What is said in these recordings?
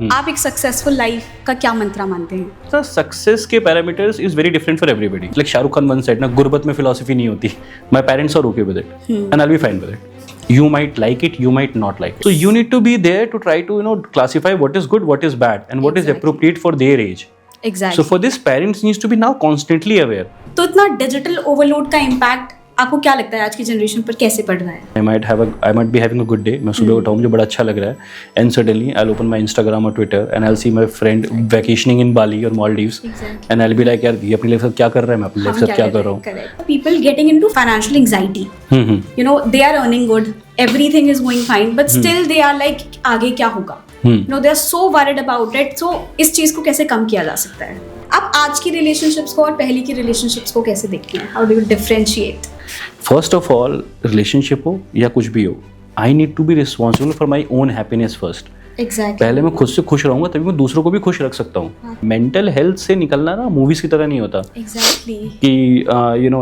आप एक successful life का क्या मंत्रा मानते हैं? सर सक्सेस के parameters is very different for everybody. Like Shahrukh Khan one said ना, गुर्बत में फिलॉसफी नहीं होती. My parents are okay with it and I will be fine with it. You might like it, you might not like it. So you need to be there to try to classify what is good, what is bad, and what is appropriate for their age. Exactly. So for this, parents needs to be now constantly aware. तो इतना digital overload का impact आपको क्या लगता है आज की generation पर कैसे पड़ रहा है? I might be having a good day. मैं सुबह उठा हूँ, मुझे बड़ा अच्छा लग रहा है, and suddenly I'll open my Instagram or Twitter and I'll see my friend vacationing in Bali or Maldives, and I'll be like, यार ये अपनी लाइफ साथ क्या कर रहा है, मैं अपनी लाइफ साथ क्या कर रहा हूँ. Correct. People getting into financial anxiety. They are earning good, everything is going fine, but still they are like आगे क्या होगा? They are so worried about it. So इस चीज को कैसे कम किया जा सकता है? आप आज की रिलेशनशिप्स को और पहले की रिलेशनशिप्स को कैसे देखते हैं? How do you differentiate? First of all, relationship हो या कुछ भी हो, I need to be responsible for my own happiness first. Exactly. पहले मैं खुद से खुश रहूंगा तभी मैं दूसरों को भी खुश रख सकता हूँ. मेंटल हेल्थ से निकलना ना मूवीज की तरह नहीं होता. Exactly. कि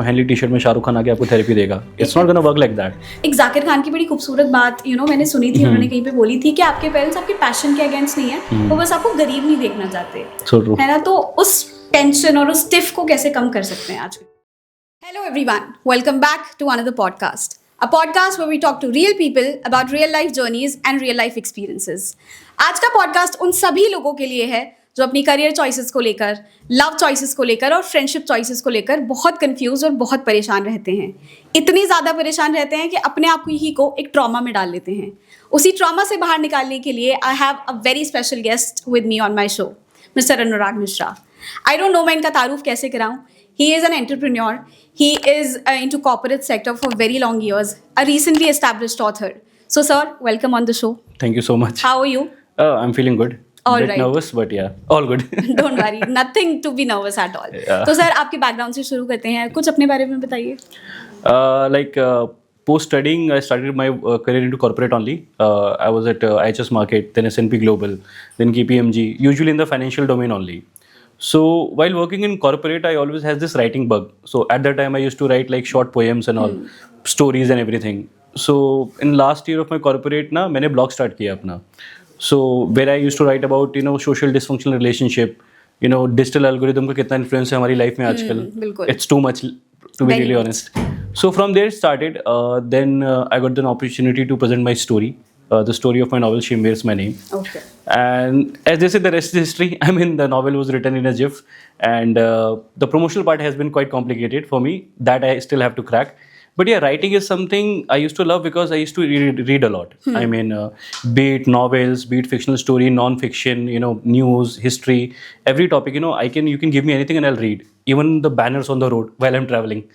हैंडली टी शर्ट में शाहरुख खान आके आपको थेरेपी देगा. It's not gonna work like that. एक जाकिर खान की बड़ी खूबसूरत बात मैंने सुनी थी. उन्होंने कहीं पे बोली थी कि आपके पेरेंट्स आपके पैशन के अगेंस्ट नहीं है, वो बस आपको गरीब नहीं देखना चाहते. So true. है ना? तो उस टेंशन और उस स्टिफ को कैसे कम कर सकते हैं आज? Hello everyone, welcome back to another podcast. A podcast where we talk to real people about real life journeys and real life experiences. आज का पॉडकास्ट उन सभी लोगों के लिए है जो अपनी करियर चॉइसेस को लेकर, लव चॉइसेस को लेकर और फ्रेंडशिप चॉइसेस को लेकर बहुत कंफ्यूज और बहुत परेशान रहते हैं. इतनी ज़्यादा परेशान रहते हैं कि अपने आप ही को एक ट्रॉमा में डाल लेते हैं. उसी ट्रॉमा से बाहर निकालने के लिए आई have a very special guest with me on my show, mister Anurag Mishra. I don't no मैं इनका तारुफ कैसे कराऊं. He is an entrepreneur. He is into corporate sector for very long years. A recently established author. So, sir, welcome on the show. Thank you so much. How are you? I'm feeling good. All Bit right. nervous, but yeah, all good. Don't worry, nothing to be nervous at all. Yeah. तो sir आपके background से शुरू करते हैं. कुछ अपने बारे में बताइए. Post studying, I started my career into corporate only. I was at IHS Markit, then S&P Global, then KPMG, usually in the financial domain only. So while working in corporate, I always has this writing bug. So at that time, I used to write like short poems and all, stories and everything. So in last year of my corporate ना, मैंने blog start किया अपना. So where I used to write about social dysfunctional relationship, digital algorithm का कितना influence है हमारी life में आजकल. It's too much to be really honest. So from there it started. Then I got the opportunity to present my story. The story of my novel, She Wears My Name. Okay. And as they say, the rest is history. I mean, the novel was written in a GIF, and the promotional part has been quite complicated for me. That I still have to crack. But yeah, writing is something I used to love because I used to read a lot. I mean, be it novels, be it fictional story, non-fiction, news, history, every topic. You can give me anything and I'll read. Even the banners on the road while I'm traveling.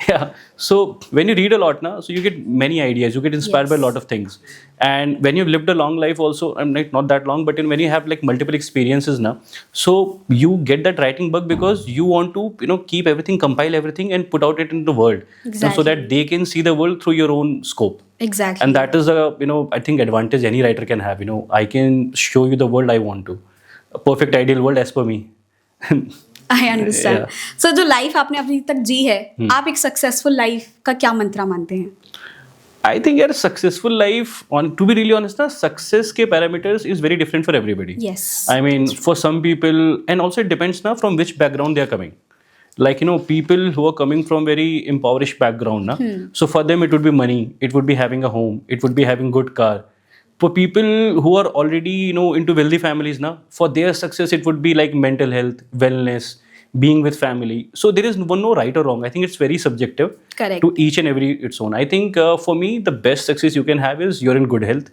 Yeah. So when you read a lot now, so you get many ideas, you get inspired by a lot of things. And when you've lived a long life also, I'm like not that long, but when you have like multiple experiences now, so you get that writing bug because you want to, keep everything, compile everything and put out it into the world. Exactly. So that they can see the world through your own scope. Exactly. And that is I think advantage any writer can have. I can show you the world I want to. A perfect ideal world as per me. I understand. So जो life आपने अभी तक जी है, आप एक successful life का क्या मंत्रा मानते हैं? I think यार successful life, to be really honest ना, सक्सेस के parameters is very different for everybody. Yes. I mean, for some people, and also it depends ना from which background they are coming. Like people who are coming from very impoverished background na, so for them it would be money, it would be having a home, it would be having good car. For people who are already into wealthy families na, for their success it would be like mental health, wellness, being with family. So there is no right or wrong. I think it's very subjective. Correct. To each and every its own. I think for me the best success you can have is you're in good health.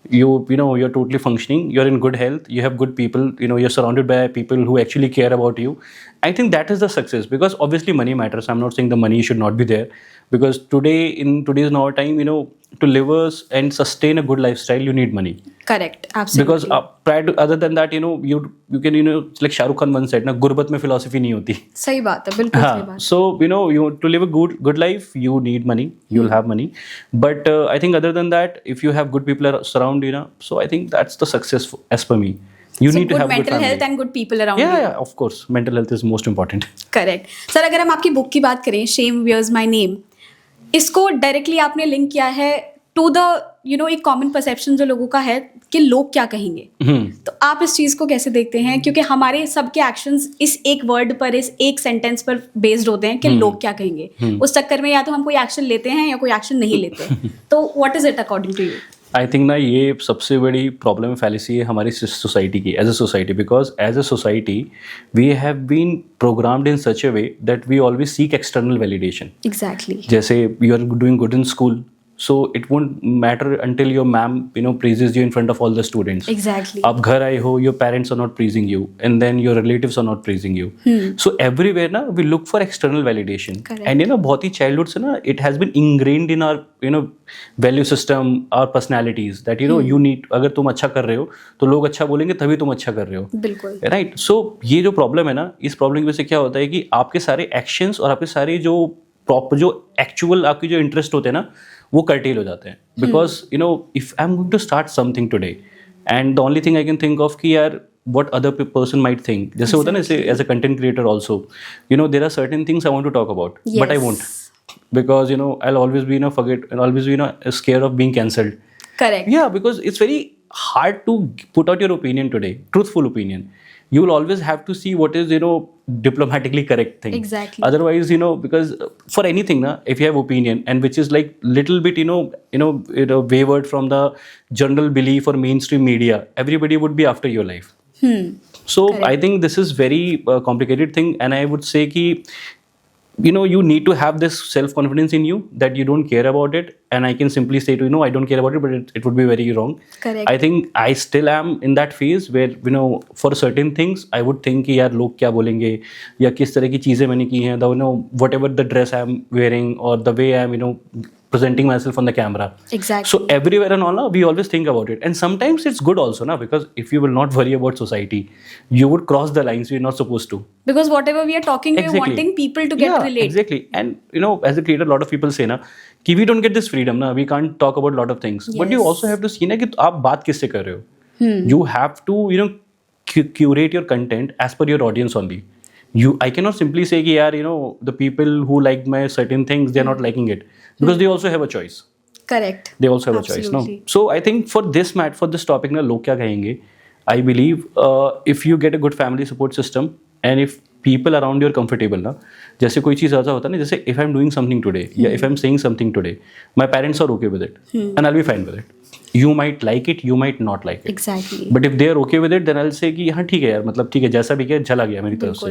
You're totally functioning, you're in good health, you have good people, you're surrounded by people who actually care about you. I think that is the success, because obviously money matters. I'm not saying the money should not be there, because in today's now time, to live and sustain a good lifestyle, you need money. Correct. Absolutely. Because other than that, you can, like Shahrukh Khan once said, na, गुर्बत में philosophy नहीं होती. सही बात है, बिल्कुल सही बात. So to live a good life, you need money. You'll have money, but I think other than that, if you have good people around, so I think that's the success as per me. You need to have good mental family. health and good people around you. Yeah, of course. Mental health is most important. Correct. Sir अगर हम आपकी book की बात करें, Shame Wears My Name, इसको directly आपने link किया है टू द एक कॉमन परसेप्शन जो लोगों का है कि लोग क्या कहेंगे. तो आप इस चीज को कैसे देखते हैं, क्योंकि हमारे सबके एक्शंस इस एक वर्ड पर, इस एक सेंटेंस पर बेस्ड होते हैं कि लोग क्या कहेंगे. उस चक्कर में या तो हम कोई एक्शन लेते हैं या कोई एक्शन नहीं लेते. तो what is it according to you? I think ना ये सबसे बड़ी प्रॉब्लम फैलेसी है हमारी सोसाइटी की, as a society, because as a society we have been programmed in such a way that we always seek external validation. Exactly. जैसे you are doing good in school, so it won't matter until your ma'am praises you in front of all the students. Exactly. आप घर आए हो, your parents are not praising you, and then your relatives are not praising you. So everywhere ना we look for external validation. Correct. And बहुत ही childhood से ना it has been ingrained in our value system, our personalities that you need, अगर तुम अच्छा कर रहे हो तो लोग अच्छा बोलेंगे तभी तुम अच्छा कर रहे हो. बिल्कुल. Right. So ये जो प्रॉब्लम है ना, इस प्रॉब्लम की वजह से क्या होता है कि आपके सारे एक्शंस और आपके सारे जो एक्चुअल आपके जो इंटरेस्ट होते हैं ना, वो कर्टेल हो जाते हैं. Because if I am going to start something today and the only thing I can think of कि यार what other person might think, जैसे होता है ना, as a content creator also, there are certain things I want to talk about, but I won't, because I'll always be I'll always be scared of being cancelled. Correct. Yeah, because it's very hard to put out your opinion today, truthful opinion. You will always have to see what is diplomatically correct thing. Exactly. Otherwise, because for anything na, if you have opinion and which is like little bit wavered from the general belief or mainstream media, everybody would be after your life. So correct. I think this is very complicated thing, and I would say ki you need to have this self-confidence in you that you don't care about it, and I can simply say to I don't care about it, but it would be very wrong. Correct. I think I still am in that phase where for certain things I would think कि यार लोग क्या बोलेंगे, या किस तरह की चीज़ें मैंने की हैं, whatever the dress I am wearing or the way I am presenting myself on the camera. Exactly. So everywhere and all, we always think about it, and sometimes it's good also na, because if you will not worry about society, you would cross the lines you're not supposed to. Because whatever we are talking, we're wanting people to get relate. Exactly. And as a creator, a lot of people say na कि we don't get this freedom na, we can't talk about a lot of things. Yes. But you also have to see na कि आप बात किससे कर रहे हो. You have to curate your content as per your audience only. I cannot simply say कि यार the people who like my certain things, they are not liking it, because they also have a choice. Correct. They also have a choice, no? So I think for this topic na, log kya kahenge, I believe if you get a good family support system and if people around you are comfortable na, जैसे कोई चीज़ ऐसा होता है ना, जैसे if I'm doing something today या if I'm saying something today, my parents are okay with it and I'll be fine with it. You might like it, you might not like it. Exactly. But if they are okay with it, then I'll say कि हाँ ठीक है यार, मतलब ठीक है, जैसा भी किया चला गया मेरी तरफ से.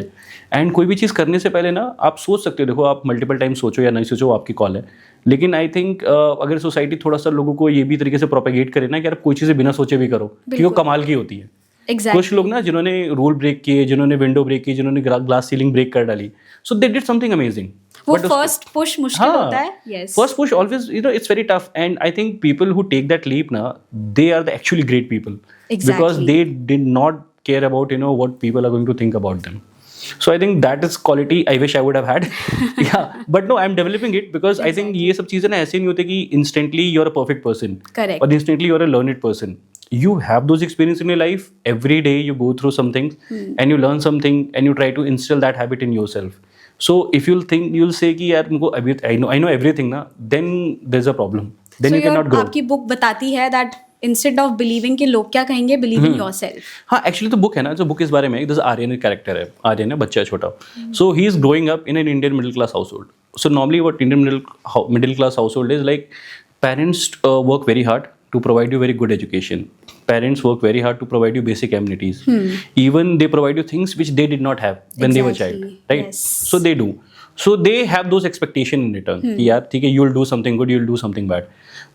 एंड कोई भी चीज़ करने से पहले ना आप सोच सकते हो, देखो आप मल्टीपल टाइम सोचो या नहीं सोचो, आपकी कॉल है. लेकिन आई थिंक अगर सोसाइटी थोड़ा सा लोगों को ये भी तरीके से प्रोपेगेट करे ना कि यार कोई चीज़ें बिना सोचे भी करो, क्योंकि वो कमाल की होती है. Exactly. कुछ लोग ना जिन्होंने रूल ब्रेक किए, जिन्होंने विंडो ब्रेक की, जिन्होंने ग्लास सीलिंग ब्रेक कर डाली, सो दे डिड समथिंग अमेजिंग. वो फर्स्ट पुश मुश्किल होता है. Yes. First push always, it's very tough, and I think people who take that leap now, they are the actually great people. Exactly. Because they did not care about what people are going to think about them. So I think that is quality I wish I would have had. Yeah, but no, I'm developing it because I think ये सब चीजें ना ऐसे नहीं होते कि instantly you're a perfect person. Correct. Or instantly you're a learned person. You have those experiences in your life. Every day you go through something and you learn something and you try to instill that habit in yourself. So if you'll say कि यार मुझको I know everything ना, then there's a problem. Then you cannot grow. आपकी book बताती है that instead of believing कि लोग क्या कहेंगे, believe in yourself. हाँ, एक्चुअली तो बुक है ना, जो बुक इस बारे में, जैसे आर्यन कैरेक्टर है, आर्यन है बच्चा छोटा, so he is growing up in an Indian middle class household. So normally what Indian middle class household is like, parents work very hard to provide you very good education. Parents work very hard to provide you basic amenities. Even they provide you things which they did not have when they were child, right? Yes. So they do. So they have those expectations in return. कि यार ठीक है, you'll do something good, you'll do something bad.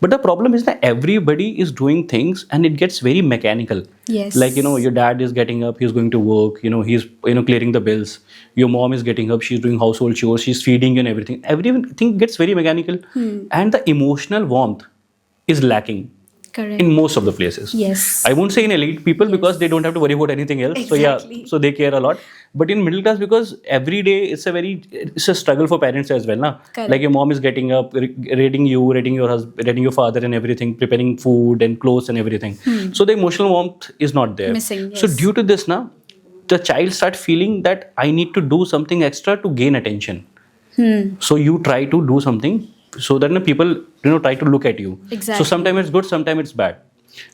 But the problem is that everybody is doing things and it gets very mechanical. Yes. Like your dad is getting up, he's going to work. He's clearing the bills. Your mom is getting up, she's doing household chores, she's feeding you and everything. Everything gets very mechanical, and the emotional warmth is lacking. Correct. In most of the places. Yes. I won't say in elite people because they don't have to worry about anything else. Exactly. So they care a lot. But in middle class, because every day it's a struggle for parents as well, na? Correct. Like your mom is getting up, rating your husband, rating your father and everything, preparing food and clothes and everything. So the emotional warmth is not there. Missing. Yes. So due to this, na, the child start feeling that I need to do something extra to gain attention. So you try to do something so that people try to look at you. Exactly. So sometimes it's good, sometimes it's bad.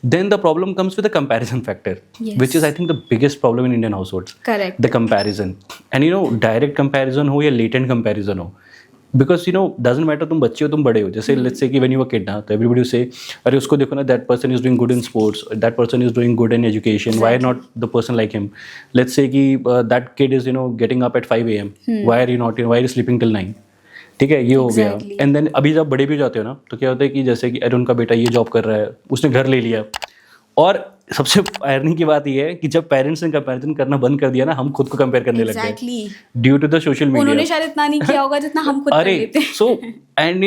Then the problem comes with the comparison factor, Yes. which is I think the biggest problem in Indian households. Correct. The comparison. And direct comparison हो या latent comparison हो. Because doesn't matter तुम बच्चे हो तुम बड़े हो. जैसे let's say कि when you were a kid ना, तो everybody will say अरे उसको देखो ना, that person is doing good in sports, that person is doing good in education, why not the person like him? Let's say कि that kid is getting up at 5 a.m. Why are you not? Why are you sleeping till 9? ठीक है, ये हो गया. And then अभी जब बड़े भी जाते हो ना, तो क्या होता है कि जैसे कि अरे उनका बेटा ये जॉब कर रहा है, उसने घर ले लिया. और सबसे आयरनी की बात ये है कि जब पेरेंट्स ने कंपैरिजन करना बंद कर दिया ना, हम खुद को कंपेयर करने लग गए due to the social media. उन्होंने शायद इतना नहीं किया होगा जितना हम खुद कर लेते हैं. So and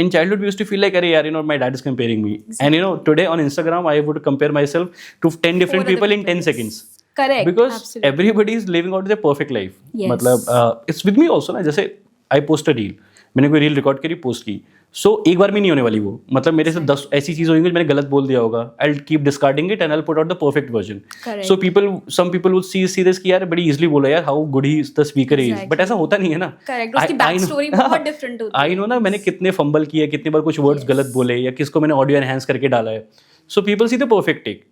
in childhood we used to feel like अरे यार my dad is comparing me. And today on Instagram I would compare myself to 10 different people in 10 seconds. Correct. Because Absolutely. everybody is living out their perfect life. Yes. मतलब it's with me also ना, जैसे I post a reel, मैंने कोई reel record करी, post की. सो एक बार में नहीं होने वाली वो. मतलब मेरे से 10 ऐसी चीज़ होंगी मैंने गलत बोल दिया होगा. I will keep discarding it and I will put out the perfect version. So some people would see this कि यार बड़ी इजीली बोला यार, how good he the speaker is. But ऐसा होता नहीं है ना. करेक्ट. उसकी बैक स्टोरी बहुत डिफरेंट होती है. आई नो ना, मैंने कितने फंबल किए, कितने बार कुछ वर्ड्स गलत बोले, या किसको मैंने ऑडियो एनहांस करके डाला है. So people see the perfect take.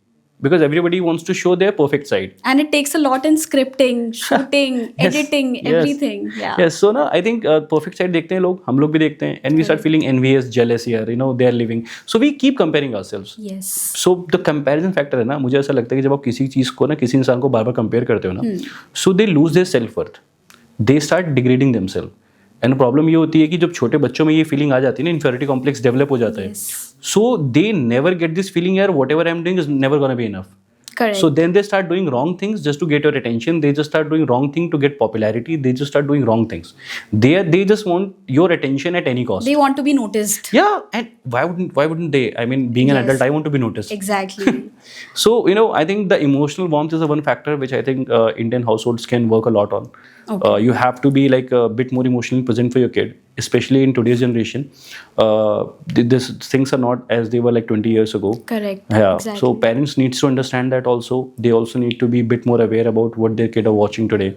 Because everybody wants to show their perfect side. And it takes a lot in scripting, shooting, Yes, editing, yes. everything. Yeah. Yes, so I think perfect side देखते हैं लोग, हम लोग भी देखते हैं, and we start feeling envious, jealous here, they are living. So we keep comparing ourselves. Yes. So the comparison factor है ना, मुझे ऐसा लगता है कि जब आप किसी चीज़ को ना, किसी इंसान को बार बार कंपेयर करते हो ना, so they lose their self-worth. They start degrading themselves. And problem ये होती है कि जब छोटे बच्चों में ये फीलिंग आ जाती है ना, इन्फीरियरिटी कॉम्प्लेक्स डेवलप हो जाता है. So they never get this feeling यार, whatever I am doing is never gonna be enough. Correct. So then they start doing wrong things just to get your attention. They just start doing wrong thing to get popularity. They just start doing wrong things. They just want your attention at any cost. They want to be noticed. Yeah, and why wouldn't they? I mean, being an Yes. adult, I want to be noticed. Exactly. So I think the emotional warmth is the one factor which I think Indian households can work a lot on. Okay. You have to be like a bit more emotionally present for your kid, especially in today's generation. These things are not as they were like 20 years ago. Correct. Yeah. Exactly. So parents needs to understand that also. They also need to be a bit more aware about what their kid are watching today.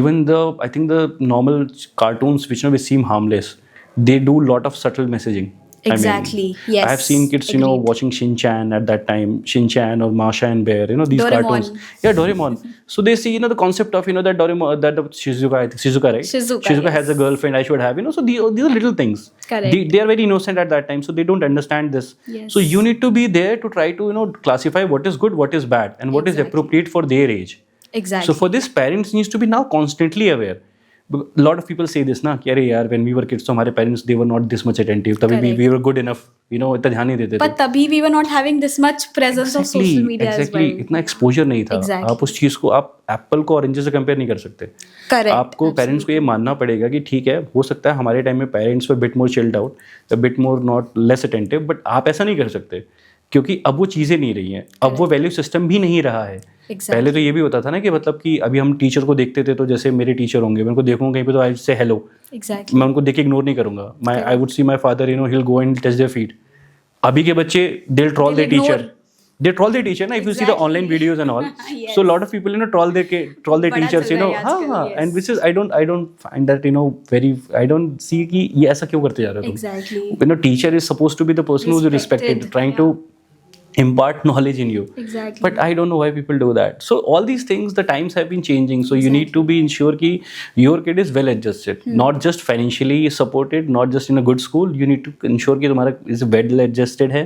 Even I think the normal cartoons which which seem harmless, they do a lot of subtle messaging. Exactly. I mean, Yes. I have seen kids, Agreed. watching Shin-chan at that time, Shin-chan or Masha and Bear, these Doraemon. cartoons. Yeah, Doraemon. So they see, the concept of, that Doraemon, that Shizuka, I think, Shizuka, right? Shizuka, yes. has a girlfriend, I should have, so these are little things. Correct. They are very innocent at that time, so they don't understand this. Yes. So you need to be there to try to, classify what is good, what is bad, and what is Exactly. appropriate for their age. Exactly. So for this, parents needs to be now constantly aware. A lot of people say this ना कि अरे यार when we were kids तो हमारे parents they were not this much attentive, तभी Correct. we were good enough, इतना ध्यान नहीं देते थे. But तभी we were not having this much presence of social media as well. इतना exposure नहीं था. Exactly. आप उस चीज़ को आप एप्पल को ऑरेंज से कंपेयर नहीं कर सकते. Correct. आपको पेरेंट्स को ये मानना पड़ेगा कि ठीक है, हो सकता है हमारे टाइम में parents were bit more chilled out, bit more not less attentive, but आप ऐसा नहीं कर सकते क्योंकि अब वो चीज़ें नहीं रही हैं, अब वो वैल्यू सिस्टम भी नहीं रहा है. Exactly. पहले तो ये भी होता था ना कि मतलब कि अभी हम टीचर को देखते थे तो जैसे मेरे टीचर होंगे, मैं उनको देखूंगा कहीं पे तो आई से हेलो, Exactly. मैं उनको देख के इग्नोर नहीं करूंगा. I would see my father he'll go and touch their feet. अभी के बच्चे they'll troll their ignore. teacher. They troll their teacher ना, if you see the Exactly. online videos and all. Yes. So a lot of people troll their बड़ा teachers, चल रहा है आजकल, हाँ, yes. and which is I don't find that very, I don't see कि ये ऐसा क्यों करते जा रहे हो तुम. Exactly. Teacher is supposed to be the person who's respected, trying to impart knowledge in you. Exactly. But I don't know why people do that. So all these things, the times have been changing. So you need to be ensure कि your kid is well adjusted, not just financially supported, not just in a good school. You need to ensure कि तुम्हारा is well adjusted है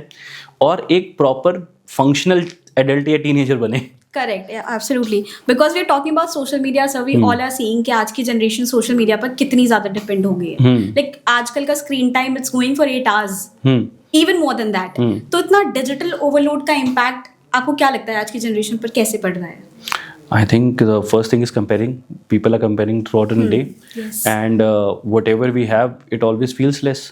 और एक proper functional adult या teenager बने. Correct. Yeah, absolutely. Because we're talking about social media, so we all are seeing कि आज की जनरेशन सोशल मीडिया पर कितनी ज्यादा डिपेंड हो गई है. Like आजकल का screen time it's going for 8 hours. Even more than that. तो इतना डिजिटल ओवरलोड का इम्पैक्ट आपको क्या लगता है आज की जनरेशन पर कैसे पड़ रहा है? I think the first thing is comparing. People are comparing throughout the day. Yes. And whatever we have, it always feels less.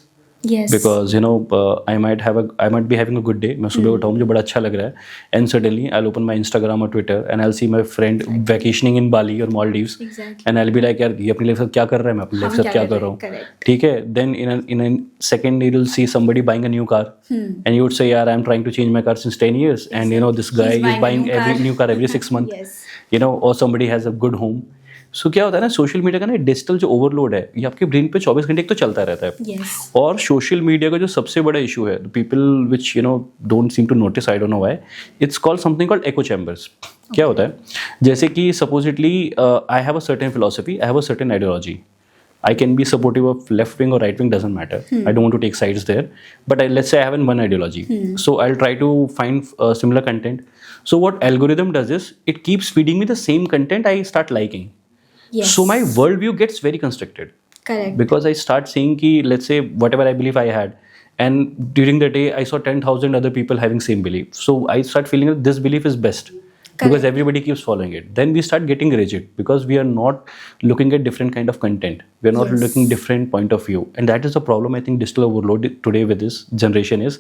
Yes. Because I might be having a good day. मैं सुबह उठा हूँ, मुझे बड़ा अच्छा लग रहा है, and suddenly I'll open my Instagram or Twitter and I'll see my friend vacationing in Bali or Maldives. Exactly. And I'll be like यार ये अपनी लाइफ के साथ क्या कर रहा है, मैं अपनी लाइफ के साथ क्या कर रहा हूँ. Correct. ठीक है. Then in a second you'll see somebody buying a new car and you would say यार I'm trying to change my car since 10 years and this guy is buying every new car every 6 months. Yes. Or somebody has a good home. सो क्या होता है ना, social media का ना digital जो overload है ये आपके ब्रेन पे 24 घंटे तो चलता रहता है. Yes. और सोशल मीडिया का जो सबसे बड़ा इशू है, people which don't seem to notice, I don't know why, it's called something called echo chambers. क्या होता है, जैसे कि supposedly I have a certain philosophy, I have a certain ideology. I can be supportive of left wing or right wing, doesn't matter. I don't want to take sides there. But let's say I have one ideology. So I'll try to find similar content. So what algorithm does is, it keeps feeding me the same content I start liking. Yes. So my worldview gets very constricted. Correct. Because I start seeing ki, let's say whatever I believe I had, and during the day I saw 10,000 other people having same belief. So I start feeling that this belief is best. Correct. Because everybody keeps following it. Then we start getting rigid because we are not looking at different kind of content. We are not Yes. looking different point of view. And that is the problem I think digital overload today with this generation is.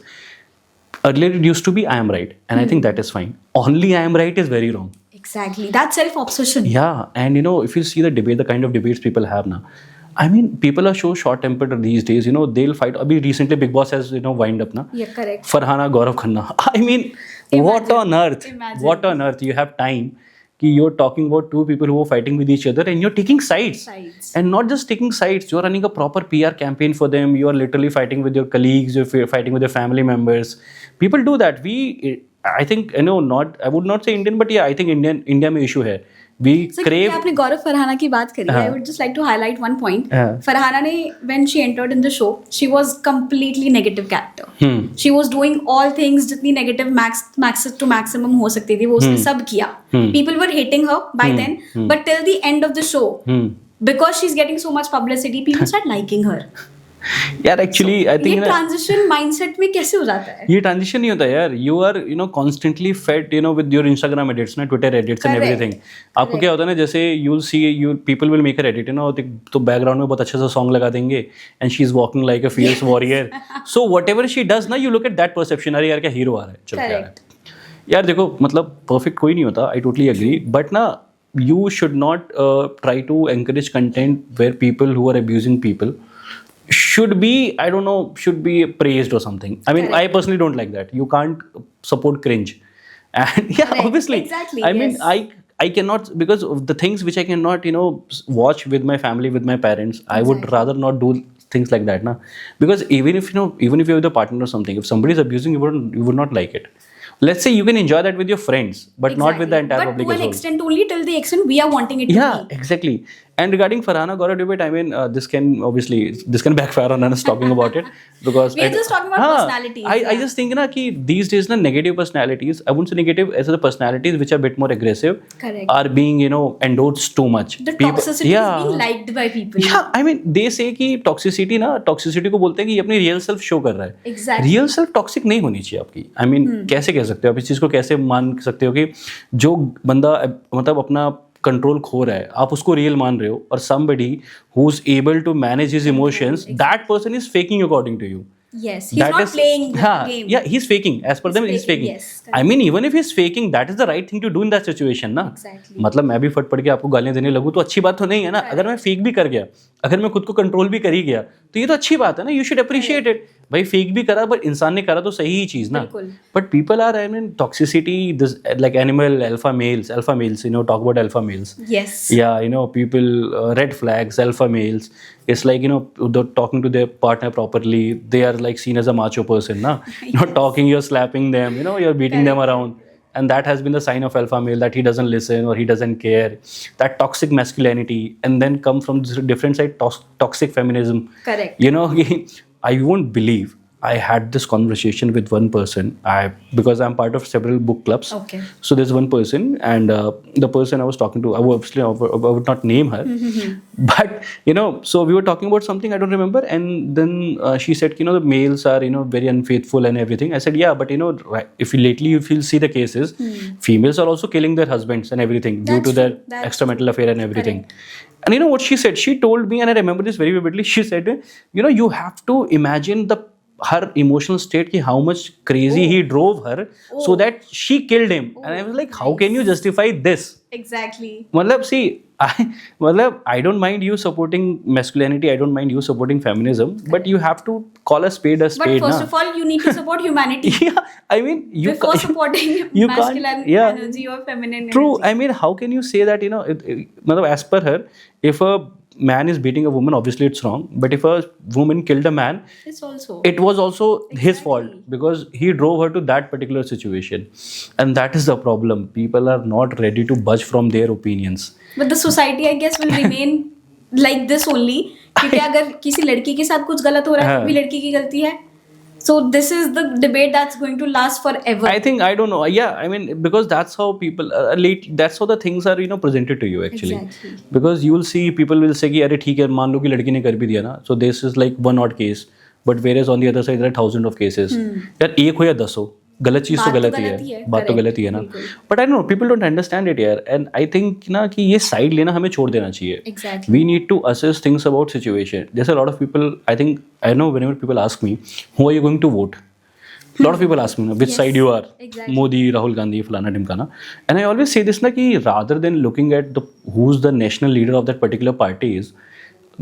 Earlier it used to be I am right. And I think that is fine. Only I am right is very wrong. Exactly. That self-obsession. Yeah. And if you see the debate, the kind of debates people have now, I mean, people are so short-tempered these days. They'll fight. Abhi recently Big Boss has wind up na. Yeah, correct. Farhana, Gaurav Khanna. I mean, what on earth? Imagine. What on earth? You have time. You're talking about two people who are fighting with each other and you're taking sides. And not just taking sides, you're running a proper PR campaign for them. You are literally fighting with your colleagues, you're fighting with your family members. People do that. I think, I would not say Indian, but yeah, I think India में issue है. We crave. आपने गौरव फरहाना की बात करी. I would just like to highlight one point. Farhana ने, when she entered in the show, she was completely negative character. She was doing all things जितनी negative max to maximum हो सकती थी, वो उसने सब किया. People were hating her by then, but till the end of the show, because she's getting so much publicity, people start liking her. यार actually I think ये ट्रांजिशन माइंडसेट में कैसे हो जाता है? ये ट्रांजिशन नहीं होता यार. You are constantly fed with your Instagram edits ना, ट्विटर एडिट्स एंड एवरीथिंग. आपको क्या होता है ना, जैसे you'll see people will make a edit तो बैकग्राउंड में बहुत अच्छा सा सॉन्ग लगा देंगे and she is walking like a fierce warrior. So whatever she does ना, you look at that perception, अरे यार क्या हीरो आ रहा है, चलो क्या है यार. देखो मतलब परफेक्ट कोई नहीं होता, आई टोटली एग्री, बट ना you should not try to encourage content where people who are abusing people should be praised or something. I mean, I personally don't like that. You can't support cringe. And yeah, Correct. obviously. Exactly, I mean, yes. I cannot, because of the things which I cannot, watch with my family, with my parents, I would rather not do things like that, na. Because even if you're with a partner or something, if somebody is abusing, you would not like it. Let's say you can enjoy that with your friends, but not with the entire public as well. But to an extent, only till the extent we are wanting it to be. Yeah, exactly. And regarding Farhana Gaurav debate, I mean, this can backfire on us talking about it, because We are just talking about personalities. I just think na ki these days na negative personalities, I wouldn't say negative, as the personalities which are a bit more aggressive, Correct. are being endorsed too much. The toxicity is being liked by people. Yeah, I mean, they say कि toxicity को बोलते हैं कि ये अपनी real self show कर रहा है. Exactly. Real self toxic नहीं होनी चाहिए आपकी. I mean, कैसे कह सकते हो आप इस चीज़ को, कैसे मान सकते हो कि जो बंदा मतलब अपना कंट्रोल खो रहा है, आप उसको रियल मान रहे हो, और somebody who's able to manage his emotions, that person is faking according to you. Yes, he's not playing the game. Yeah, he's faking. As per them, he's faking. Yes, I mean, even if he's faking, that is the right thing to do in that situation, ना. Exactly. मतलब मैं भी फट पड़ के आपको गालियां देने लगूँ तो अच्छी बात तो नहीं है ना. अगर मैं फेक भी कर गया, अगर मैं खुद को कंट्रोल भी कर ही गया, तो ये तो अच्छी बात है ना. You should appreciate it. भाई फेक भी करा, बट इंसान ने करा तो सही ही चीज ना. But people are I mean toxicity, this like animal alpha males, talk about alpha males. Yes. Yeah, people, red flags, alpha males. It's like, they're talking to their partner properly. They are like seen as a macho person, na? You're not talking, you're slapping them, you're beating them around. And that has been the sign of alpha male, that he doesn't listen or he doesn't care. That toxic masculinity. And then come from this different side, toxic feminism. Correct. I won't believe, I had this conversation with one person, because I'm part of several book clubs. Okay. So there's one person, and the person I was talking to, I would not name her, but so we were talking about something, I don't remember, and then she said, the males are very unfaithful and everything. I said, yeah, but if you'll see the cases, females are also killing their husbands and everything due to their extramarital affair and everything. Correct. And what she said? She told me, and I remember this very vividly. She said, you have to imagine the her emotional state ki how much crazy he drove her so that she killed him. And I was like, how can you justify this? Exactly. मतलब see, I don't mind you supporting masculinity, I don't mind you supporting feminism, but you have to call a spade But na. first of all, you need to support humanity Yeah, I mean, you before supporting you can't- masculine yeah. energy or feminine True. energy. I mean, how can you say that, matlab, as per her, if a man is beating a woman, obviously it's wrong. But if a woman killed a man, It's also it was also his fault because he drove her to that particular situation. And that is the problem. People are not ready to budge from their opinions. but the society, I guess, will remain like this only. क्योंकि अगर किसी लड़की के साथ कुछ गलत हो रहा है, तो भी लड़की की गलती है. So this is the debate that's going to last forever. I think, I don't know. Yeah, I mean, because that's how people, that's how the things are, presented to you actually. Exactly. Because you will see, people will say कि अरे ठीक है, मान लो कि लड़की ने कर भी दिया ना, so this is like one odd case. But whereas on the other side there are thousands of cases. यार एक हो या 10 हो, गलत चीज तो गलत ही है, बात तो गलत ही है ना. But I know people don't understand it यार. एंड आई थिंक ना कि ये साइड लेना हमें छोड़ देना चाहिए. Exactly. We need to assess things about situation. There's a lot of people, I know whenever people ask me, who are you going to vote? A lot of people ask me, which side you are? Exactly. Modi, Rahul Gandhi, Fulana Timkana. And I always say this na ki rather than looking at who's the national leader of that particular party is,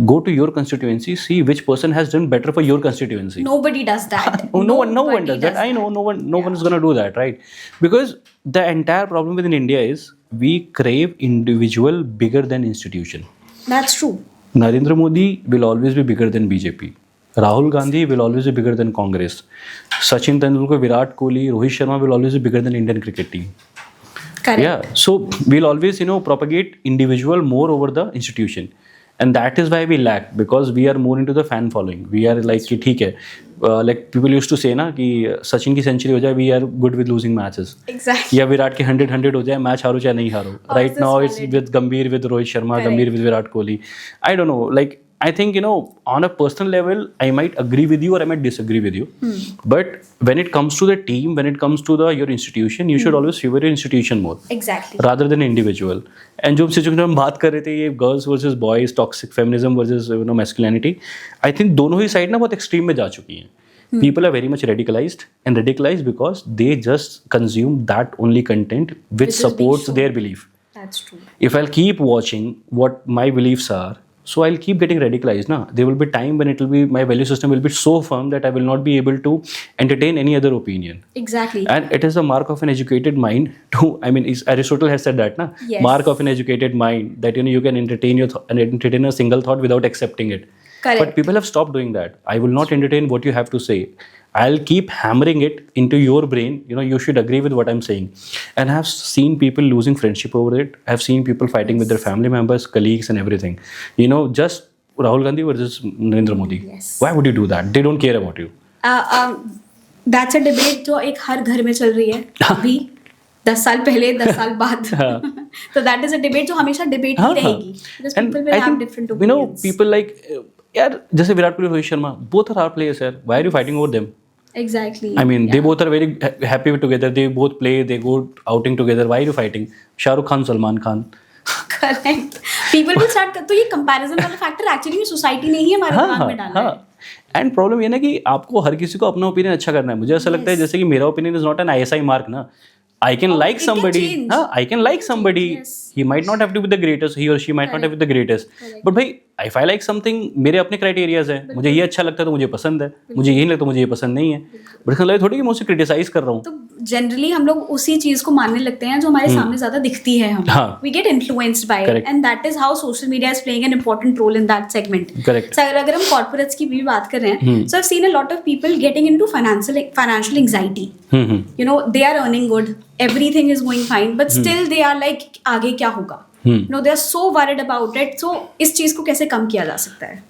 go to your constituency, see which person has done better for your constituency. Nobody does that. No one does that. I know no one is going to do that, right? Because the entire problem within India is we crave individual bigger than institution. That's true. Narendra Modi will always be bigger than BJP. Rahul Gandhi will always be bigger than Congress. Sachin Tendulkar, Virat Kohli, Rohit Sharma will always be bigger than Indian cricket team. Correct. Yeah, so we'll always propagate individual more over the institution. And that is why we lack, because we are more into the fan following. We are like कि ठीक है, like people used to say ना कि सचिन की century हो जाए, we are good with losing matches. Exactly. या विराट के 100 हो जाए, मैच हारो चाहे नहीं हारो. Right now it's with Gambhir, with Rohit Sharma, Gambhir with Virat Kohli. I don't know, like I think on a personal level I might agree with you or I might disagree with you. But when it comes to the team, when it comes to your institution, you should always favor your institution more. Exactly. Rather than individual. And जो situation हम बात कर रहे थे, ये girls versus boys, toxic feminism versus masculinity, I think दोनों ही side ना बहुत एक्सट्रीम में जा चुकी हैं. People are very much radicalized because they just consume that only content which supports their belief. That's true. If I'll keep watching what my beliefs are, so I'll keep getting radicalized. Na? There will be time when my value system will be so firm that I will not be able to entertain any other opinion. Exactly. And it is the mark of an educated mind Aristotle has said that, na? Yes. Mark of an educated mind, that you can entertain a single thought without accepting it. Correct. But people have stopped doing that. I will not entertain what you have to say. I'll keep hammering it into your brain. You should agree with what I'm saying. And I have seen people losing friendship over it. I have seen people fighting with their family members, colleagues and everything. Just Rahul Gandhi versus Narendra Modi. Yes. Why would you do that? They don't care about you. That's a debate जो एक हर घर में चल रही है अभी 10 साल पहले 10 साल बाद. So that is a debate जो हमेशा debate ही रहेगी. Because people will have different opinions. People like यार जैसे Virat Kohli, Rohit Sharma, both are our players, sir. Why are you fighting over them? Exactly. I mean, they both are very happy together. They both play. They go outing together. Why are you fighting? Shah Rukh Khan, Salman Khan. Correct. People will start तो ये comparison वाला factor actually में society ने ही हमारे दिमाग में डाला है. एंड प्रॉब्लम ये ना कि आपको हर किसी को अपना ओपिनियन अच्छा करना है. मुझे ऐसा लगता है जैसे कि मेरा opinion is not an ISI mark ना. I can like somebody. I can like somebody. Yes. He might not have to be the greatest. He or she might not have to be the greatest. But भाई, if I like something, मेरे अपने criterias है. मुझे ये अच्छा लगता है तो मुझे पसंद है. मुझे ये नहीं लगता तो मुझे ये पसंद नहीं है. बट इसका मतलब थोड़ी कि मैं उसे क्रिटिसाइज कर रहा हूँ. तो जनरली हम लोग उसी चीज को मानने लगते हैं जो हमारे सामने ज्यादा दिखती है. हम we get influenced by it and that is how social media is playing an important role in that segment. Correct. अगर हम कॉर्पोरेट्स की भी बात कर रहे हैं, so I have seen a lot of people getting into financial anxiety. They are earning good, everything is going fine, but still they are like आगे क्या होगा. They are so worried about it. So इस चीज को कैसे कम किया जा सकता है?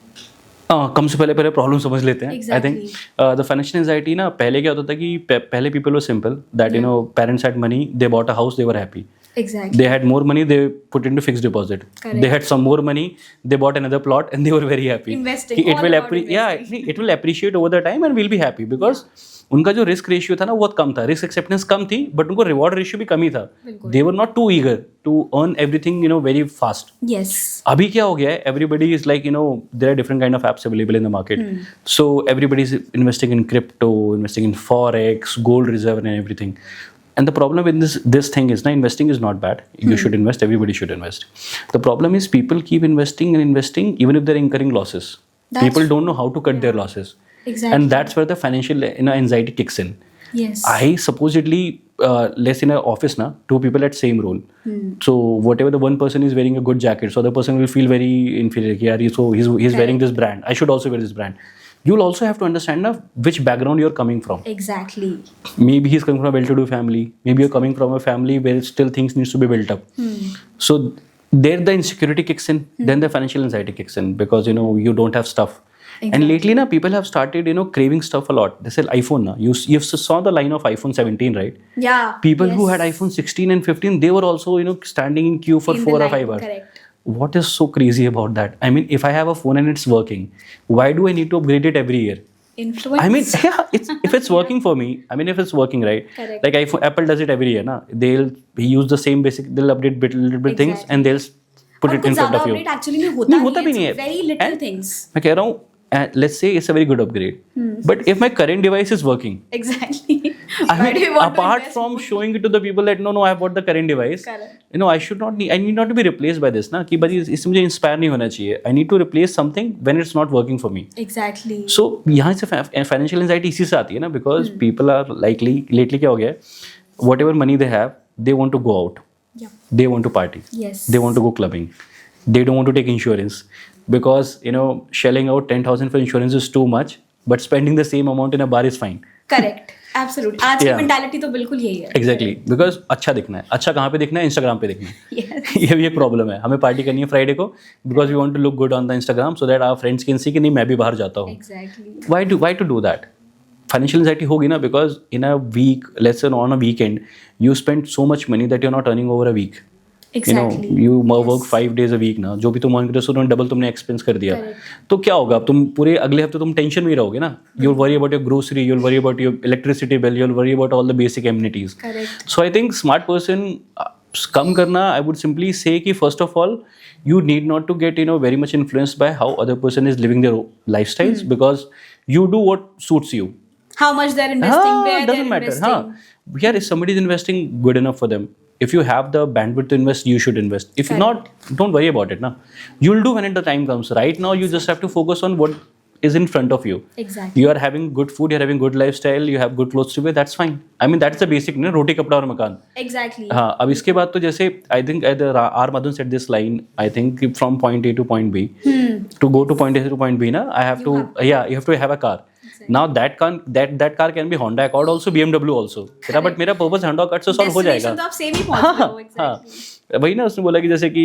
कम से पहले प्रॉब्लम समझ लेते हैं. I think the financial anxiety ना, पहले क्या होता था कि पहले people were simple that parents had money, they bought a house, they were happy. Exactly. They had more money, they put into fixed deposit. Correct. They had some more money, they bought another plot, and they were very happy. Investing, It all will about investing. it will appreciate over the time and we'll be happy because उनका जो risk ratio था ना बहुत कम था, risk acceptance कम थी, but उनको reward ratio भी कम ही था. They were not too eager to earn everything very fast. Yes. अभी क्या हो गया है, everybody is like there are different kind of apps available in the market. So everybody is investing in crypto, investing in forex, gold reserve and everything. And the problem with this thing is, investing is not bad. You should invest. Everybody should invest. The problem is people keep investing and investing even if they're incurring losses. People don't know how to cut their losses. Exactly. And that's where the financial anxiety kicks in. Yes. I supposedly, let's in an office now, two people at same role. So whatever the one person is wearing a good jacket, so the person will feel very inferior. Yeah, so he's wearing this brand. I should also wear this brand. You'll also have to understand which background you're coming from. Exactly. Maybe he's coming from a well-to-do family. Maybe you're coming from a family where still things needs to be built up. So there the insecurity kicks in. Then the financial anxiety kicks in because you don't have stuff. Exactly. And lately now people have started craving stuff a lot. They sell iPhone now. You saw the line of iPhone 17, right? Yeah. People who had iPhone 16 and 15, they were also standing in queue for In 4 the or 5 line, hours. correct. What is so crazy about that? I mean, if I have a phone and it's working, why do I need to upgrade it every year? Influence. I mean, yeah, if it's working for me, if it's working, right? Correct. Like Apple does it every year, na? They'll use the same basic, they'll update little bit things Exactly. and they'll put it in front of you. update actually नहीं होता नहीं होता भी नहीं है. Very little And things. मैं कह रहा हूँ, let's say it's a very good upgrade, but if my current device is working, Exactly. I Why do you mean, want to apart invest from more? showing it to the people that no, I have bought the current device. Correct. I need not to be replaced by this, ना कि भाई इससे मुझे inspire नहीं होना चाहिए. I need to replace something when it's not working for me. Exactly. So यहाँ से financial anxiety इसी से आती है ना because people are lately क्या हो गया है, whatever money they have, they want to go out. Yeah. They want to party. Yes. They want to go clubbing. They don't want to take insurance because shelling out 10,000 for insurance is too much, but spending the same amount in a bar is fine. Correct. Absolute. आज की Yeah. mentality तो बिल्कुल यही है. Exactly. Because अच्छा दिखना है. अच्छा कहाँ पे दिखना है? Instagram पे दिखना है. Yes. ये भी एक प्रॉब्लम है. हमें पार्टी करनी है फ्राइडे को because we want to look good on the Instagram so that our friends can see कि नहीं मैं भी बाहर जाता हूँ. Exactly. Why to do that? Financial anxiety होगी ना because in a week, let's say on a weekend, you spend so much money that you're not earning over a week. Exactly. You work Yes. 5 days a week ना, जो भी तुम earn करते हो उसमें double तुमने एक्सपेंस कर दिया. Correct. तो क्या होगा? अब तुम पूरे अगले हफ्ते तुम टेंशन में ही रहोगे ना. You'll worry about your grocery, you'll worry about your electricity bill, you'll worry about all the basic amenities. Correct. So I think smart person कम करना, I would simply say कि first of all you need not to get very much influenced by how other person is living their lifestyles because you do what suits you. How much they're investing, where doesn't they're matter. investing. Yeah, if somebody is investing good enough for them, if you have the bandwidth to invest, you should invest. If not, don't worry about it. Na. You'll do when the time comes. Right now, you just have to focus on what is in front of you. Exactly. You are having good food, you're having good lifestyle, you have good clothes to wear, that's fine. I mean, that's the basic, roti, kapda और मकान. Exactly. हाँ, अब इसके बाद तो जैसे I think R. Madhun said this line, I think from point A to point B. To go to point A to point B, na, you have to have a car. Exactly. Now that car can be Honda Accord also, BMW also. तेरा but मेरा purpose Honda Accord से solve हो जाएगा. Destination तो आप same ही पहुंच रहे हो. Exactly. वही ना उसने बोला कि जैसे कि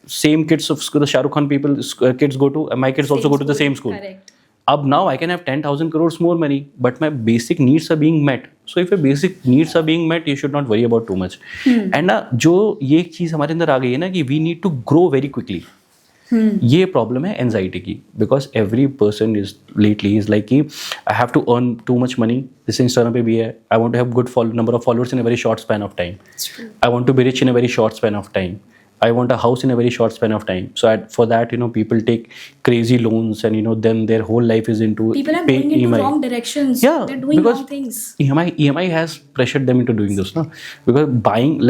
same kids of the Shah Rukh Khan people kids go to, my kids also go to the same school. Correct. अब now I can have 10,000 crores more money, but my basic needs are being met. So if your basic needs are being met, you should not worry about too much. And ना जो ये चीज़ हमारे अंदर आ गई है ना कि we need to grow very quickly. ये प्रॉब्लम है एंजाइटी की because every person is lately is like कि I have to earn too much money. जैसे इंस्टाग्राम पे भी है, I want to have good number of followers in a very short span of time. I want to be rich in a very short span of time. I want a house in a very short span of time. So for that, people take crazy loans and, then their whole life is into People are paying going into EMI. wrong directions. Yeah, They're doing because wrong things. EMI has pressured them into doing this, no? Because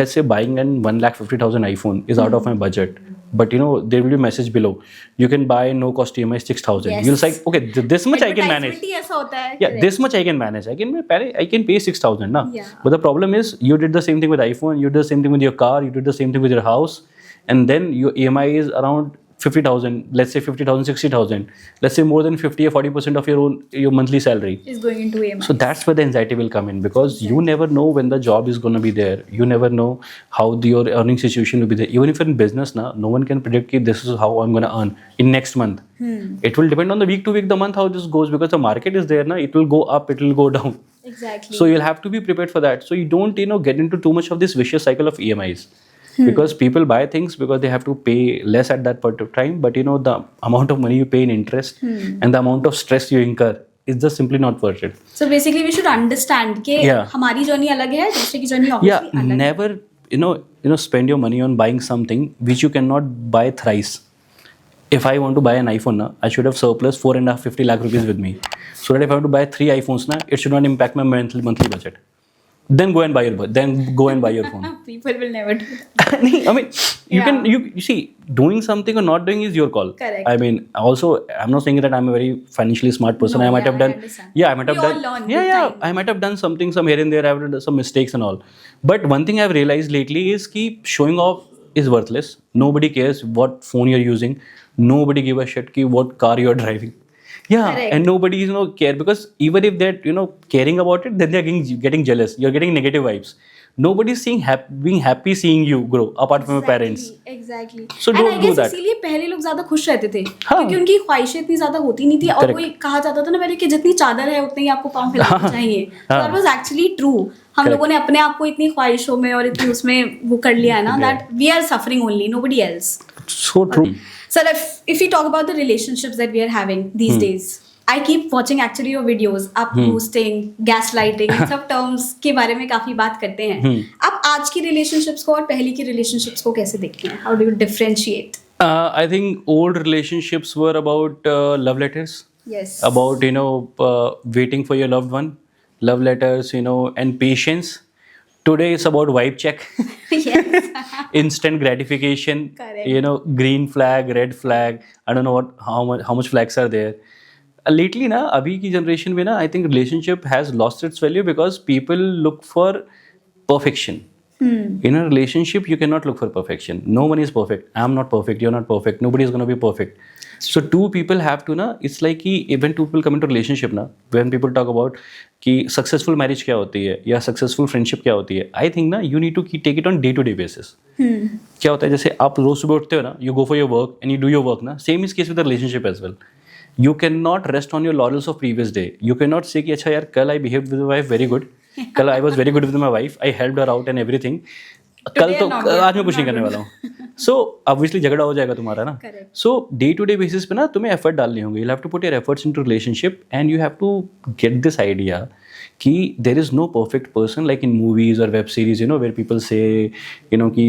let's say buying an 1,50,000 iPhone is out of my budget. But there will be a message below. You can buy no cost EMI 6,000. Yes. You'll say, okay, this much I can manage. Advertisement ही ऐसा होता है. Yeah, this much I can manage. I can pay 6,000, na? Yeah. But the problem is, you did the same thing with iPhone, you did the same thing with your car, you did the same thing with your house, and then your EMI is around 50,000. Let's say 50,000, 60,000. Let's say more than 50 or 40% of your monthly salary. Is going into EMI. So that's where the anxiety will come in because you never know when the job is going to be there. You never know how your earning situation will be there. Even if you're in business now, no one can predict that this is how I'm going to earn in next month. It will depend on the week to week, the month how this goes because the market is there now. It will go up, it will go down. Exactly. So you'll have to be prepared for that. So you don't, get into too much of this vicious cycle of EMIs. Because people buy things because they have to pay less at that point of time, but the amount of money you pay in interest and the amount of stress you incur is just simply not worth it. So basically we should understand कि Yeah. हमारी journey अलग है, दूसरे की journey Yeah, obviously अलग है. never spend your money on buying something which you cannot buy thrice. If I want to buy an iPhone now, I should have surplus 4.5-50 lakh rupees with me, so that if I want to buy 3 iPhones now, it should not impact my monthly budget. Then go and buy your phone. People will never do that. I mean, you see, doing something or not doing is your call. Correct. I mean, also, I'm not saying that I'm a very financially smart person. No, I might yeah, have I done. understand. Yeah, I might have We all done. learn Yeah, with yeah. time. I might have done some here and there. I've done some mistakes and all. But one thing I've realized lately is keep showing off is worthless. Nobody cares what phone you're using. Nobody give a shit ki what car you're driving. Yeah, Correct. and nobody care, because even if they're caring about it, then they're getting jealous. You're getting negative vibes. Nobody's being happy seeing you grow apart from your parents. Exactly. So And don't I do guess that. इसीलिए पहले लोग ज्यादा खुश रहते थे, हाँ. क्योंकि उनकी ख्वाहिशें इतनी ज्यादा होती नहीं थी, और Correct. कोई कहा जाता था ना पहले कि जितनी चादर है उतनी ही आपको पाँव फैलाना चाहिए. So that was actually true. हम Correct. लोगों ने अपने आप को इतनी ख्वाहिशों में और इतनी उसमें वो कर लिया है ना, that we are suffering only, nobody else. So true. Sir, if we talk about the relationships that we are having these days, I keep watching actually your videos. आप ghosting, gaslighting, इन सब terms के बारे में काफी बात करते हैं. आप आज की relationships को और पहले की relationships को कैसे देखते हैं? How do you differentiate? I think old relationships were about love letters, Yes. about waiting for your loved one, love letters, and patience. Today it's about vibe check, Yes. instant gratification. Correct. Green flag, red flag. I don't know how much flags are there. Lately ना अभी की generation में ना I think relationship has lost its value because people look for perfection. In a relationship, you cannot look for perfection. No one is perfect. I'm not perfect. You're not perfect. Nobody is going to be perfect. So two people have to it's like कि when two people come into relationship ना, when people talk about कि successful marriage क्या होती है या successful friendship क्या होती है, I think ना you need to take it on day-to-day basis. क्या होता है, जैसे आप रोज सुबह उठते हो ना, you go for your work and you do your work ना, same is case with the relationship as well. You cannot rest on your laurels of previous day. You cannot say कि अच्छा यार कल I behaved with my wife very good. कल I was very good with my wife. I helped her out and everything. कल तो आज मैं कुछ नहीं करने वाला हूँ. So obviously झगड़ा हो जाएगा तुम्हारा ना. So day to day basis पे ना तुम्हें effort डालने होंगे. You'll have to put your efforts into relationship and you have to get this idea कि there is no perfect person like in movies or web series, where people say, कि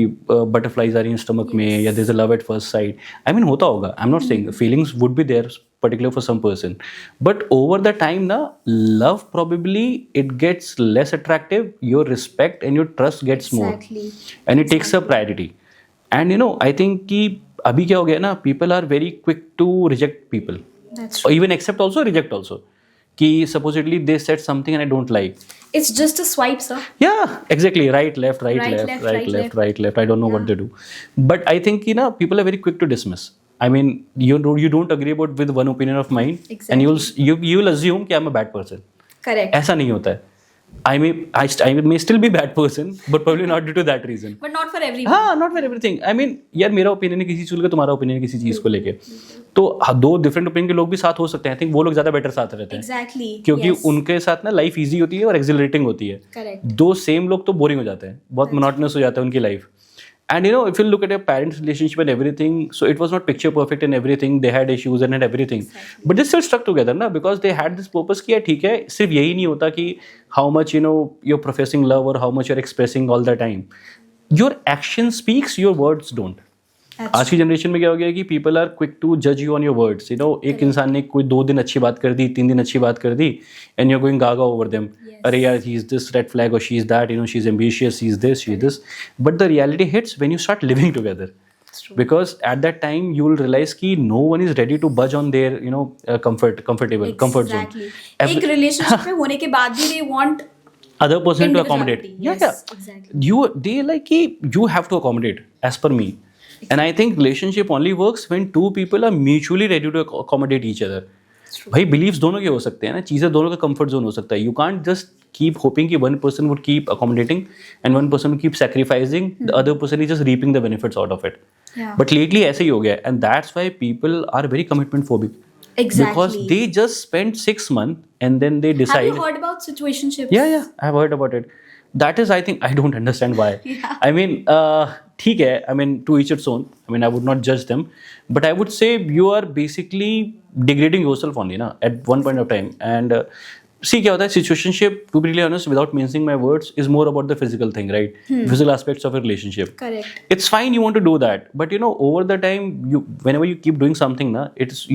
butterflies are in stomach में या there's a love at first sight. I mean होता होगा. I'm not saying feelings would be there particular for some person, but over the time na love probably it gets less attractive, your respect and your trust gets more, and it takes a priority. And I think कि अभी क्या हो गया ना, people are very quick to reject people. That's true. Or even accept also, reject also. कि supposedly they said something and I don't like. It's just a swipe, sir. Yeah, exactly. Right, left, right, left. I don't know what they do. But I think people are very quick to dismiss. I mean, you don't agree with one opinion of mine, exactly. And you'll assume कि I'm a bad person. Correct. ऐसा नहीं होता है. I may still be bad person, but probably not due to that reason. But not for everyone. हाँ, not for everything. I mean, यार मेरा opinion है किसी चीज़ को, तुम्हारा ओपिनियन है किसी चीज़ को लेके, तो दो डिफरेंट ओपिनियन के लोग भी साथ हो सकते हैं. आई थिंक वो लोग ज़्यादा बेटर साथ रहते हैं. Exactly. क्योंकि Yes. उनके साथ ना लाइफ इजी होती है और एक्सिलरेटिंग होती है. Correct. दो सेम लोग तो बोरिंग हो जाते हैं, बहुत मोनोटोनस हो जाता है उनकी life. And if you look at your parents' relationship and everything, so it was not picture perfect and everything. They had issues and everything, exactly. But they still stuck together, na, because they had this purpose कि ठीक है, सिर्फ यही नहीं होता कि how much you're professing love or how much you're expressing all the time. Your action speaks, your words don't. आज की जनरेशन में क्या हो गया है कि पीपल आर क्विक टू जज यू ऑन योर वर्ड्स. एक इंसान ने कोई 2 दिन अच्छी बात कर दी, 3 दिन अच्छी बात कर दी, and you are going gaga over them. अरे यार, he is this red flag और she is that, she is ambitious, she is this, she is this. But the reality hits when you start living together, because at that time you will realize कि no one is ready to budge on their comfort zone. एक relationship में होने के बाद भी they want other person to accommodate. Yes, exactly. They like कि you have to accommodate as per me. And I think relationship only works when two people are mutually ready to accommodate each other. भाई beliefs दोनों के हो सकते हैं ना, चीज़ें दोनों का comfort zone हो सकता है. You can't just keep hoping कि one person would keep accommodating and one person would keep sacrificing. The other person is just reaping the benefits out of it. Yeah. But lately ऐसे ही हो गया, and that's why people are very commitment phobic. Exactly. Because they just spent 6 months and then they Have decide. you heard about situationships? Yeah, I've heard about it. That is, I think, I don't understand why. Yeah. I mean, ठीक है, I mean, to each its own. I mean, I would not judge them, but I would say you are basically degrading yourself only, na, at one point of time. And see, क्या होता है, situationship, to be really honest, without mincing my words, is more about the physical thing, right? Physical aspects of a relationship. Correct. It's fine, you want to do that, but you know, over the time, whenever you keep doing something, na,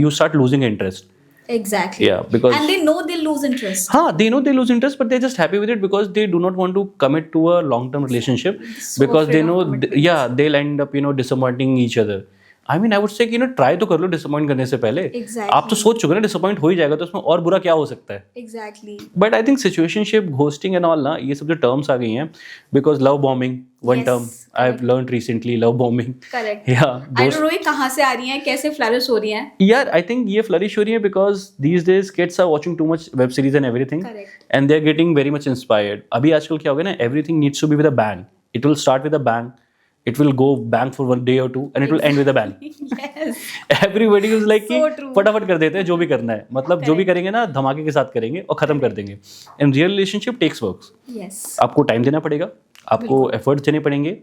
you start losing interest. Exactly. Yeah, because and they know they'll lose interest. they know they lose interest, but they're just happy with it because they do not want to commit to a long-term relationship So because they afraid of know, commitment. they'll end up, disappointing each other. I mean, I would say कि try तो कर लो disappoint करने से पहले. Exactly. आप तो सोच चुके ना disappoint हो ही जाएगा, तो उसमें और बुरा क्या हो सकता है? Exactly. But I think situationship, ghosting and all ना, ये सब जो terms आ गई हैं, because love bombing, one Yes, term I've learned recently, love bombing. Correct. Yeah, I don't know ये कहाँ से आ रही हैं, कैसे फ्लरिश हो रही हैं. Yeah, I think ये flourish हो रही है because these days kids are watching too much web series and everything. Correct. And they're getting very much inspired. अभी आजकल क्या हो गया ना, everything needs to be with a bang. It will start with a bang. It will go bang for 1 day or 2 and it will end with a bang. Yes. Everybody is like कि So true. फटाफट कर देते हैं जो भी करना है, मतलब जो भी करेंगे ना धमाके के साथ करेंगे और खत्म कर देंगे. And real relationship takes works. Yes. आपको टाइम देना पड़ेगा, आपको एफर्ट्स देने पड़ेंगे.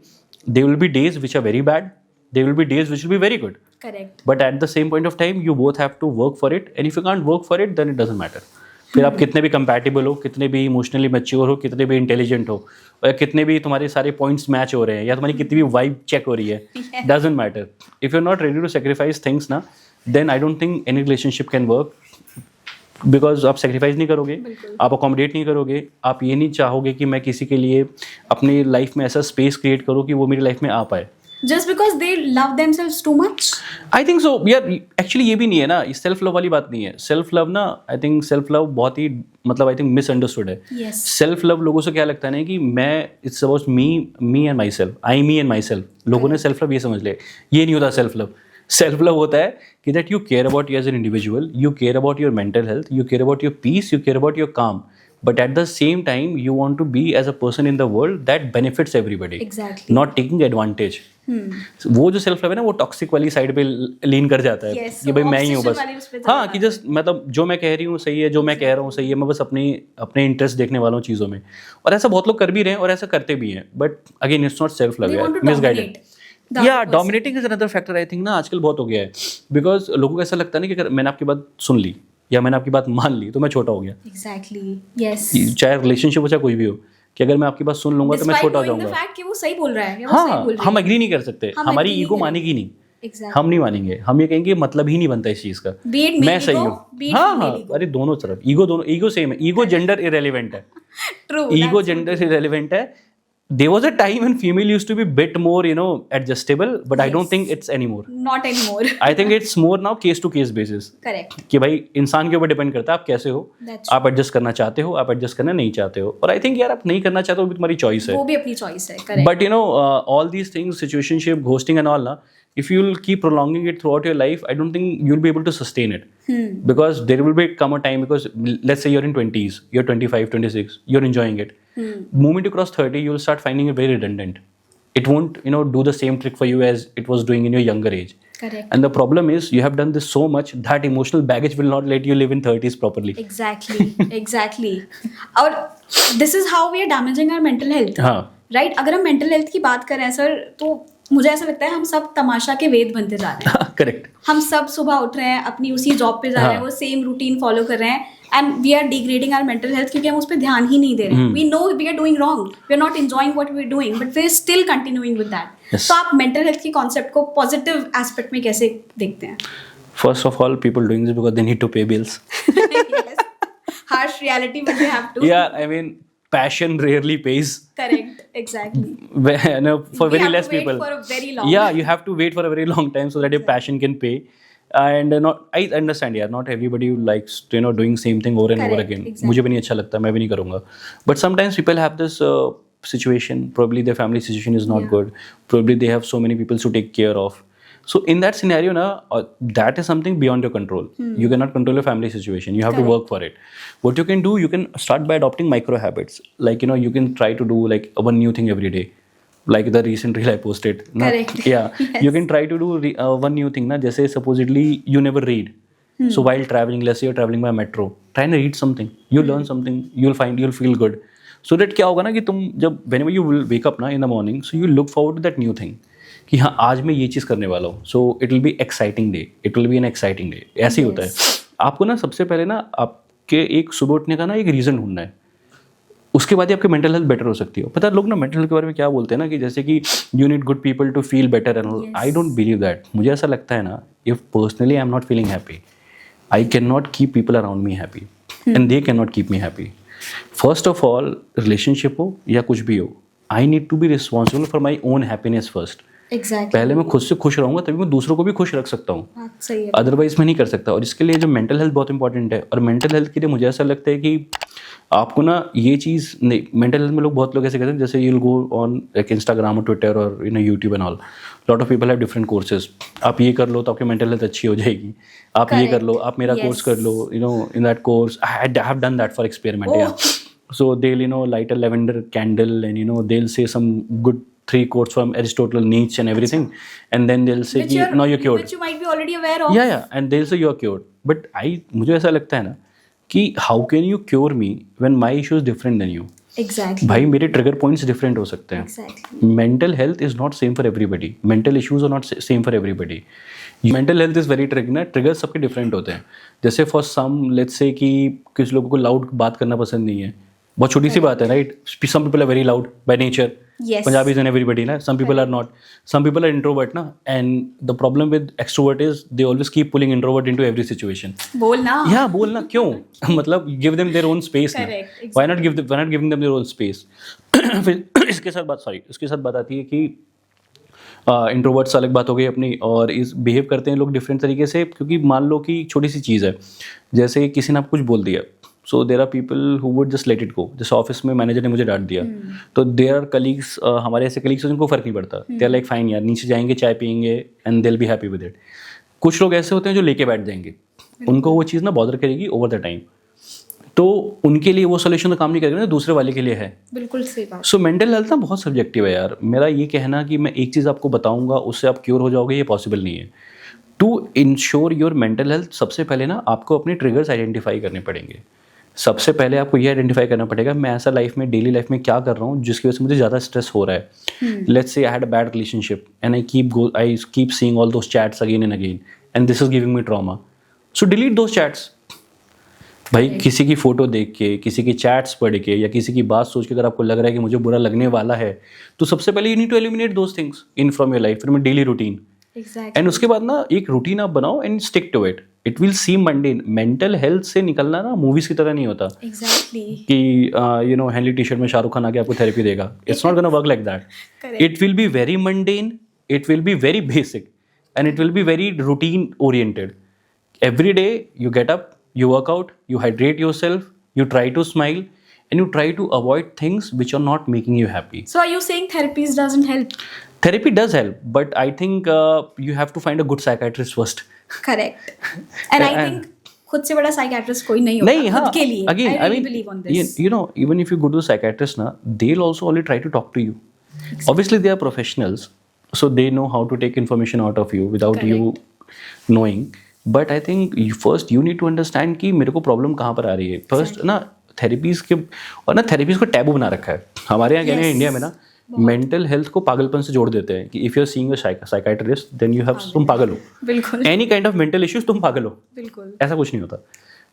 There will be days which are very bad. There will be days which will be very good. Correct. But at the same point of time, you both have to work for it. And if you can't work for it, then it doesn't matter. फिर आप कितने भी compatible हो, कितने भी emotionally mature हो, कितने भी इंटेलिजेंट हो, और कितने भी तुम्हारे सारे पॉइंट्स मैच हो रहे हैं या तुम्हारी कितनी भी वाइब चेक हो रही है, doesn't matter. If you are not ready to sacrifice things ना, then I don't think any relationship can work. Because आप सेक्रीफाइस नहीं करोगे, आप अकोमोडेट नहीं करोगे, आप ये नहीं चाहोगे कि मैं किसी के लिए अपनी लाइफ में ऐसा स्पेस क्रिएट करूँ कि वो मेरी लाइफ में आ पाए. Just because they love themselves too much. I think so यार, एक्चुअली ये भी नहीं है ना, सेल्फ लव वाली बात नहीं है. सेल्फ लव ना, आई थिंक सेल्फ लव बहुत ही मतलब आई थिंक मिसअंडरस्टूड है. Yes. सेल्फ लव लोगों से क्या लगता है ना कि मैं, it's about me and my self, me and my self. लोगों ने सेल्फ लव ये समझ ले, ये नहीं होता सेल्फ लव. सेल्फ लव होता है कि that you care about you as an individual, you care about your mental health, you care about your peace, you care about your काम. But at the same time, you want to be as a person in the world that benefits everybody. Exactly. Not taking advantage. So, वो जो self love है ना, वो toxic वाली side पे लीन कर जाता है. Yes, कि भाई मैं ही हूँ obsession बस. वाली उस पे हाँ, कि जस्ट मतलब जो मैं कह रही हूँ सही है, जो मैं कह रहा हूँ सही है, मैं बस अपने इंटरेस्ट देखने वाला हूँ चीज़ों में. और ऐसा बहुत लोग कर भी रहे हैं और ऐसा करते भी हैं. But again it's not self love, They want to misguided. dominate the या person. Dominating is another factor. I think ना आजकल बहुत हो गया है. बिकॉज लोगों को ऐसा लगता है ना कि अगर मैंने आपकी बात सुन ली या मैंने आपकी बात मान ली तो मैं छोटा हो गया. Exactly. Yes. चाहे रिलेशनशिप हो चाहे कोई भी हो, कि अगर मैं आपकी बात सुन लूंगा तो मैं Despite छोटा हो knowing the जाऊंगा. fact कि वो सही बोल रहा है या वो सही हाँ, बोल रही हम है. एग्री नहीं कर सकते. हम हमारी agree नहीं ईगो करेंगे. मानेगी नहीं. Exactly. हम नहीं मानेंगे. हम ये कहेंगे मतलब ही नहीं बनता इस चीज का. Be it male मैं सही ego, हूँ. be it हाँ female हाँ, ego. अरे दोनों तरफ ईगो सेम है. ईगो जेंडर इरेलीवेंट है. True. Ego that's gender irrelevant है. There was a time when female used to be bit more, adjustable, but I don't Yes. think it's anymore. not anymore. I think it's more now case to case basis. Correct. कि भाई इंसान के ऊपर depend करता है आप कैसे हो. That's आप एडजस्ट करना चाहते हो, आप एडजस्ट करना नहीं चाहते हो. और आई थिंक यार आप नहीं करना चाहते हो भी तुम्हारी चॉइस है. वो भी अपनी चॉइस है. Correct. But all these things, situationship, ghosting and all, na, if you'll keep prolonging it throughout your life, I don't think you'll be able to sustain it. Because there will come a time, because let's say you're in 20s, you're 25, 26, you're enjoying it. Moment you cross 30, you'll start finding it very redundant. It won't, do the same trick for you as it was doing in your younger age. Correct. And the problem is, you have done this so much that emotional baggage will not let you live in 30s properly. Exactly. Exactly. और this is how we are damaging our mental health. हाँ. Right? अगर हम mental health की बात करें sir, तो मुझे ऐसा लगता है हम सब तमाशा के वेद बनते जा रहे हैं. Correct. हम सब सुबह उठ रहे हैं, अपनी उसी जॉब पे जा रहे हैं, हाँ. वो सेम रूटीन फॉलो कर रहे हैं, and we are degrading our mental health क्योंकि हम उस पर ध्यान ही नहीं दे रहे हैं. We know we are doing wrong, we are not enjoying what we are doing, but we are still continuing with that. Yes. तो आप मेंटल हेल्थ की कॉन्सेप्ट को पॉजिटिव एस्पेक्ट में कैसे देखते हैं? First of all, people doing this because they need to pay bills. Yes. Harsh reality, but they have to. Yeah, I mean, passion rarely pays. Correct. Exactly. For We very have less to wait people. for a very long. Yeah, you have to wait for a very long time so that your passion can pay. And I understand, yeah, not everybody likes doing same thing over and over Correct, again. exactly. मुझे भी नहीं अच्छा लगता, मैं भी नहीं करूँगा. But sometimes people have this situation. Probably their family situation is not good. Probably they have so many people to take care of. So in that scenario, that is something beyond your control. You cannot control your family situation. You have to work for it. What you can do, you can start by adopting micro habits. Like, you can try to do like one new thing every day. Like the recent reel I posted. Correct. Yeah. Yes. You can try to do one new thing. Jaise supposedly you never read. So while traveling, let's say you're traveling by metro, try and read something. You'll learn something. You'll feel good. So that क्या होगा ना कि तुम जब whenever you will wake up ना in the morning, so you look forward to that new thing. कि हाँ आज मैं ये चीज़ करने वाला हूँ. So it will be exciting day. It will be an exciting day. ऐसे ही होता है. आपको ना सबसे पहले ना आपके एक सुबह उठने का ना एक रीज़न ढूंढना है. उसके बाद ही आपकी मेंटल हेल्थ बेटर हो सकती है. पता है लोग ना मेंटल हेल्थ के बारे में क्या बोलते हैं ना कि जैसे कि you need good people to feel better and all. I don't believe that. मुझे ऐसा लगता है ना if personally I am not feeling happy I can not keep people around me happy and they can not keep me happy. First of all relationship हो या कुछ भी हो, I need to be responsible for my own happiness first. Exactly. पहले मैं खुद से खुश रहूंगा तभी मैं दूसरों को भी खुश रख सकता हूँ. सही है. अदरवाइज मैं नहीं कर सकता. और इसके लिए जो मेंटल हेल्थ बहुत इंपॉर्टेंट है. और मेंटल हेल्थ के लिए मुझे ऐसा लगता है कि आपको ना ये चीज़ नहीं, मेंटल हेल्थ में बहुत लोग ऐसे कहते हैं जैसे you will go on like Instagram और ट्विटर और YouTube and all. Lot of people have different courses. आप ये कर लो तो आपकी मेंटल हेल्थ अच्छी हो जाएगी. आप ये कर लो, आप मेरा कोर्स कर लो. In that course I have done that for experiment. या so they'll light a lavender candle and they'll say some good 3 quotes from Aristotle, Nietzsche and everything, and then they'll say now you're cured, which you might be already aware of. yeah and they'll say you're cured. But मुझे ऐसा लगता है ना कि how can you cure me when my issue is different than you. Exactly. भाई मेरे trigger points different हो सकते हैं. Exactly. Mental health is not same for everybody. Mental issues are not same for everybody. Mental health is very trigger ना. Triggers सबके different होते हैं. जैसे फॉर सम लेट्स से कि कुछ लोगों को लाउड बात करना पसंद नहीं है. बहुत छोटी सी बात है right. Some people are very loud by nature. Punjabis and everybody ना. Some people are not. Some people are introvert ना. And the problem with extrovert is they always keep pulling introvert into every situation. बोलना. Yeah, बोलना क्यों? मतलब give them their own space ना. Correct. Exactly. Why not giving them their own space? फिर इसके साथ बात आती है कि इंट्रोवर्ट्स अलग बात हो गई अपनी. और इस बिहेव करते हैं लोग डिफरेंट तरीके से. क्योंकि मान लो कि छोटी सी चीज़ है जैसे किसी ने आपको कुछ बोल दिया. So there are people who would just let it go. जैसे ऑफिस में मैनेजर ने मुझे डांट दिया तो देर आर कलीग्स, हमारे ऐसे कलीग्स जिनको फर्क नहीं पड़ता. दे आर लाइक फाइन यार, नीचे जाएंगे चाय पियेंगे and they will be happy with it. कुछ लोग ऐसे होते हैं जो लेके बैठ जाएंगे. उनको वो चीज़ ना बॉदर करेगी ओवर द टाइम. तो उनके लिए वो सोल्यूशन तो काम नहीं करेगा ना, दूसरे वाले के लिए है. बिल्कुल सही बात. सो मेंटल हेल्थ ना बहुत सब्जेक्टिव है यार. मेरा ये कहना कि मैं एक चीज़ आपको बताऊंगा उससे आप क्योर हो जाओगे, ये पॉसिबल नहीं है. To ensure your mental health सबसे पहले ना आपको अपने ट्रिगर्स आइडेंटिफाई करने पड़ेंगे. सबसे पहले आपको ये आइडेंटिफाई करना पड़ेगा मैं ऐसा लाइफ में डेली लाइफ में क्या कर रहा हूँ जिसकी वजह से मुझे ज़्यादा स्ट्रेस हो रहा है. Let's say I had a bad relationship and I keep seeing all those chats again and again and this is giving me trauma. So delete those chats. भाई किसी की फ़ोटो देख के, किसी की चैट्स पढ़ के या किसी की बात सोच के अगर आपको लग रहा है कि मुझे बुरा लगने वाला है तो सबसे पहले you need to eliminate those things in from your life from daily routine. And उसके बाद ना एक रूटीन आप बनाओ and stick to it. It will seem mundane. Mental health से निकलना ना मूवीज की तरह नहीं होता. Exactly. कि हेनली टी शर्ट में शाहरुख खान आके आपको थेरेपी देगा. It's not gonna work like that. It will be very mundane, it will be very basic and it will be very routine oriented. Every day you get up, you work out, you hydrate yourself, you try to smile and you try to avoid things which are not making you happy. So are you saying therapy doesn't help? Therapy does help, but I think you have to find a good psychiatrist first. Correct. And I think खुद से बड़ा psychiatrist कोई नहीं होता. नहीं, हाँ. खुद के लिए. Again, I really believe on this. Even if you go to a psychiatrist na, they'll also only try to talk to you. Exactly. Obviously they are professionals, so they know how to take information out of you without you knowing. But I think first you need to understand कि मेरे को problem कहाँ पर आ रही है. First ना therapies के और ना थेरेपीज को टैबू बना रखा है हमारे यहाँ. कहने हैं इंडिया में ना मेंटल हेल्थ को पागलपन से जोड़ देते हैं कि if you are seeing a psychiatrist then you have, तुम पागल हो. बिल्कुल. Any kind of mental issues तुम पागल हो. बिल्कुल. ऐसा कुछ नहीं होता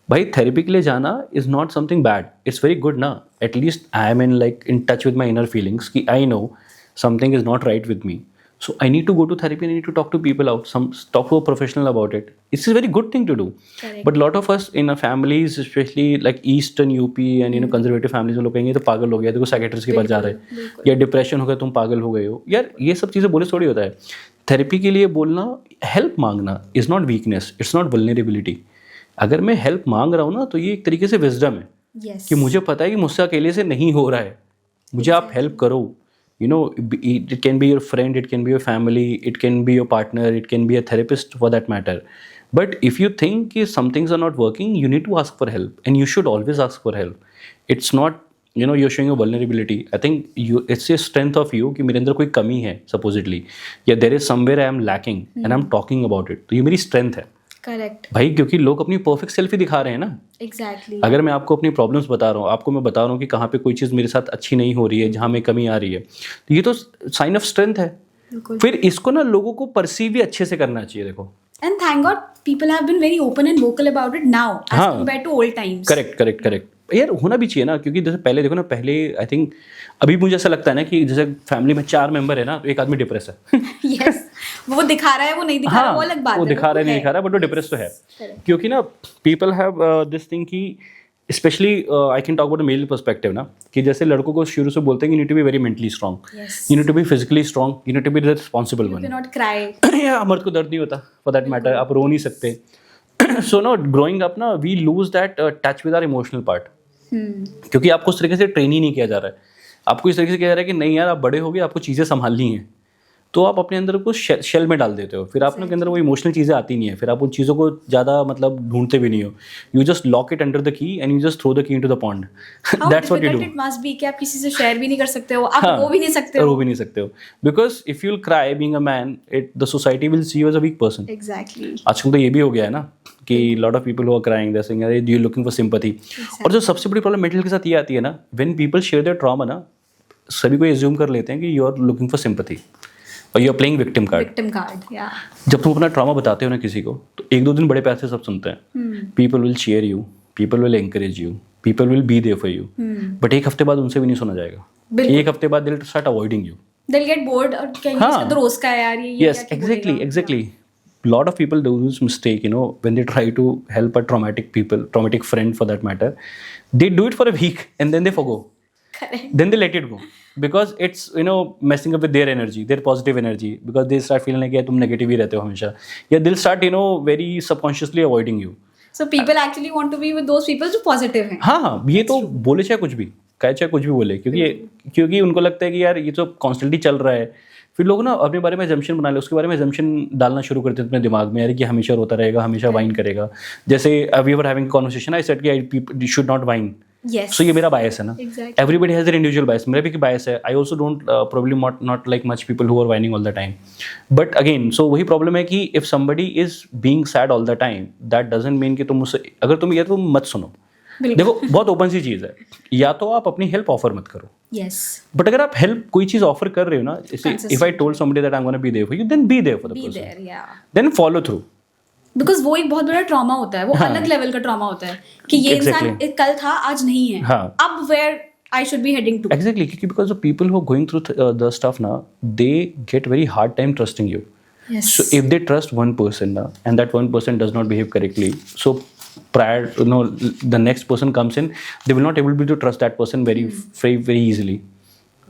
भाई. थेरेपी के लिए जाना is not something bad. It's very good ना. At least I am in touch with my inner feelings कि I know something is not right with me. So I need to go to therapy and I need to talk to people out, talk to a professional about it. It's a very good thing to do. Correct. But lot of us in our families, especially like Eastern UP and conservative families में लोग कहेंगे तो पागल हो गया, देखो psychiatrist के पास जा रहे हैं, या डिप्रेशन हो गया तुम पागल हो गए हो. यार ये सब चीज़ें बोले थोड़ी होता है. थेरेपी के लिए बोलना, हेल्प मांगना is not weakness, it's not vulnerability. अगर मैं हेल्प मांग रहा हूँ ना तो ये एक तरीके से विजडम है. Yes. कि मुझे पता है कि मुझसे अकेले से नहीं हो रहा है, मुझे आप हेल्प करो. It can be your friend, it can be your family, it can be your partner, it can be a therapist for that matter. But if you think some things are not working, you need to ask for help, and you should always ask for help. It's not, you're showing a vulnerability. I think it's a strength of you कि मेरे अंदर कोई कमी है supposedly, या there is somewhere I am lacking and I'm talking about it. तो ये मेरी strength है. करेक्ट, भाई, क्योंकि लोग अपनी परफेक्ट सेल्फ ही दिखा रहे हैं ना। एग्जैक्टली, अगर मैं आपको अपनी प्रॉब्लम्स बता रहा हूँ, आपको मैं बता रहा हूँ कि कहाँ पे कोई चीज़ मेरे साथ अच्छी नहीं हो रही है, जहाँ में कमी आ रही है, तो ये तो साइन ऑफ स्ट्रेंथ है। बिल्कुल। फिर इसको ना लोगों को परसीव भी अच्छे से करना चाहिए। देखो, And thank God people have been very open and vocal about it now as हाँ, compared to old times. Correct यार, होना भी चाहिए ना, क्योंकि जैसे पहले देखो ना, पहले आई थिंक, अभी मुझे ऐसा लगता है ना कि जैसे फैमिली में 4 मेंबर है ना, तो एक आदमी डिप्रेस है। Yes, वो दिखा रहा है, वो नहीं दिखा रहा, वो अलग बात है। वो दिखा रहा है, नहीं है। दिखा रहा, बट वो डिप्रेस तो है। Correct. क्योंकि ना पीपल हैव दिस थिंग कि specially I can talk about male perspective ना, कि जैसे लड़कों को शुरू से बोलते हैं कि you need to be very mentally strong, Yes. You need to be physically strong, you need to be the responsible You one. cannot cry. या मर्द को दर्द नहीं होता फॉर दैट मैटर, आप रो नहीं सकते। सो नो, ग्रोइंग अप ना, we lose that touch with our emotional part, क्योंकि आपको उस तरीके से ट्रेन ही नहीं किया जा रहा है। आपको इस तरीके से किया जा रहा है कि नहीं यार, आप बड़े हो गए, आपको चीज़ें संभालनी है, तो आप अपने अंदर को शेल में डाल देते हो। फिर आप के अंदर वो इमोशनल चीज़ें आती नहीं है, फिर आप उन चीज़ों को ज़्यादा मतलब ढूंढते भी नहीं हो। You just lock it under the key and you just throw the key into the pond. How that's what you do. difficult it must be कि आप किसी से शेयर भी नहीं कर सकते हो, आप रो भी नहीं सकते हो। रो भी नहीं सकते हो, because if you will cry being a man, the society will see you as a weak person. Exactly. आजकल तो ये भी हो गया है ना कि lot of people who are crying, they saying अरे यू लुकिंग फॉर सिंपैथी। और जो सबसे बड़ी प्रॉब्लम मेंटल के साथ ये आती है ना, when people share their trauma ना, सभी को एज्यूम कर लेते हैं कि you are looking for sympathy और you are playing victim card. Victim card, yeah. जब तुम अपना ट्रॉमा बताते हो ना किसी को, तो 1-2 दिन बड़े प्यार से सब सुनते हैं। People will cheer you, people will encourage you, people will be there for you, but एक हफ्ते बाद उनसे भी नहीं सुना जाएगा। बिल्कुल। एक हफ्ते बाद they will start avoiding you. They'll get bored और कहेंगे हाँ। इसका तो रोज का है यार, ये Yes, क्या बोलेगा? exactly. Lot of people do this mistake, you know, when they try to help a traumatic friend for that matter, they do it for a week and then they forgo. Correct. Then they let it go because it's, you know, messing up with their energy, their positive energy, because they start feeling like यार तुम negative ही रहते हो हमेशा, या they'll start, you know, very subconsciously avoiding you. So people actually want to be with those people जो positive हैं. हाँ, ये तो बोले चाहे कुछ भी, कहे चाहे कुछ भी बोले, क्योंकि उनको लगता है कि यार ये तो कॉन्स्टेंटली चल रहा है। फिर लोग ना अपने बारे में एजम्पशन बना ले, उसके बारे में एजम्पशन डालना शुरू करते हैं अपने दिमाग में, यार कि हमेशा रोता रहेगा, हमेशा वाइन करेगा। जैसे we were having conversation, I said कि I should not whine. Yes. So ये मेरा बायस है ना। Exactly. Everybody has their individual bias, मेरा भी बायस है। I also don't probably not like much people who are whining all the time, but again so वही problem है कि if somebody is being sad all the time, that doesn't mean कि तुम उससे, अगर तुम ये तुम मत सुनो। देखो, बहुत ओपन सी चीज़ है, या तो आप अपनी हेल्प ऑफर मत करो, Yes. बट अगर आप हेल्प कोई चीज़ ऑफर कर रहे हो ना, if I told somebody that I am gonna be there for you, then be there for the Be person, there, yeah. Then follow through. Because वो एक बहुत बड़ा ट्रॉमा होता है, वो हाँ। अलग लेवल का ट्रॉमा होता है कि ये इंसान Exactly. कल था आज नहीं है, हाँ। अब where I should be heading to. Exactly, because the people who are going through the stuff now, they get very hard time trusting you. Yes. So if they trust one person now, and that one person does not behave correctly, so prior, you know, the next person comes in, they will not able to trust that person very easily.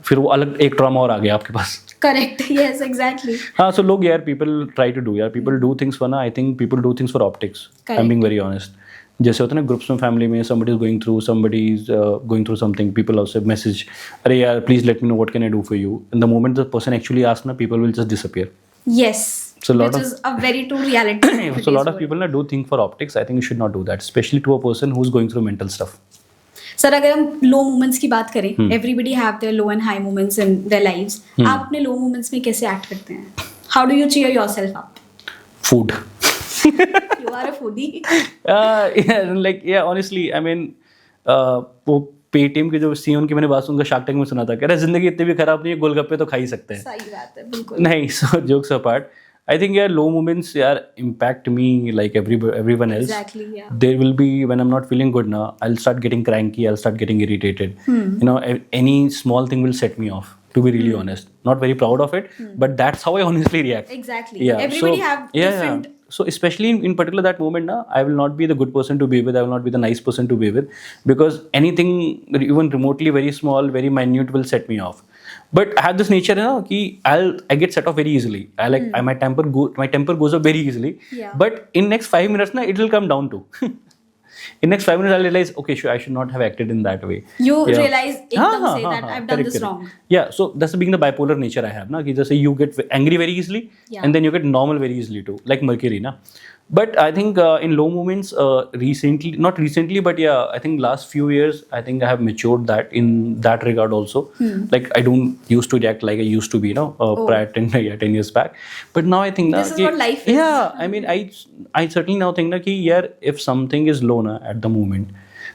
फिर वो अलग एक trauma और आ गया आपके पास। Correct, yes, exactly. हाँ, so लोग यार, people try to do, यार people do things for ना, I think people do things for optics. I'm being very honest. जैसे होता है ना ग्रुप्स में, फैमिली में, somebody is going through something, people also message, अरे यार please let me know what can I do for you, and the moment the person actually asks ना, people will just disappear. Yes. So lot which is a very true reality. So a lot of people ना do think for optics. I think you should not do that, especially to a person who's going through mental stuff. Sir, अगर हम low moments की बात करें, everybody have their low and high moments in their lives. आप अपने low moments में कैसे act करते हैं? How do you cheer yourself up? Food. You are a foodie. Yeah, honestly, I mean, वो पेटीएम के जो सीओ की मैंने बात सुनकर शार्क टैंक में सुना था, कह रहा है जिंदगी इतनी भी खराब नहीं है, गोलगप्पे तो खा ही सकते हैं। सही बात है, बिल्कुल। नहीं, so jokes apart, I think yeah, low moments yeah impact me like everyone else. Exactly, yeah. There will be when I'm not feeling good now, I'll start getting cranky, I'll start getting irritated. You know, any small thing will set me off. To be really honest, not very proud of it, but that's how I honestly react. Exactly. Yeah. Everybody so, have yeah, different. yeah. So especially in particular that moment now, I will not be the good person to be with. I will not be the nice person to be with, because anything even remotely very small, very minute will set me off. But I have this nature ना कि I get set off very easily. My temper goes up very easily. Yeah. But in next 5 minutes ना it will come down to. In next 5 minutes I'll realize okay, sure, I should not have acted in that way. You Yeah. realize एकदम से that I've done this wrong. Yeah, so that's being the bipolar nature I have ना, कि जैसे you get angry very easily Yeah. and then you get normal very easily too, like Mercury ना. But I think in low moments, recently, not recently, but yeah, I think last few years, I think I have matured that in that regard also. Like I don't used to react like I used to be, prior 10 years back. But now I think na, This is what life is. Yeah, I mean, I certainly now think that yeah, if something is low na, at the moment,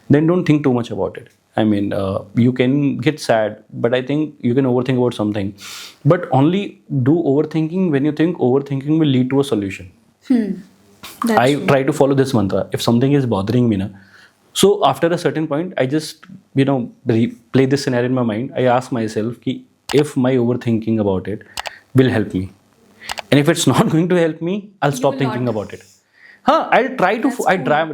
then don't think too much about it. I mean, you can get sad, but I think you can overthink about something. But only do overthinking when you think overthinking will lead to a solution. That's I true. try to follow this mantra. If something is bothering me, na, so after a certain point, I just play this scenario in my mind. I ask myself, ki, if my overthinking about it will help me, and if it's not going to help me, I'll stop will thinking not. about it. I'll try to.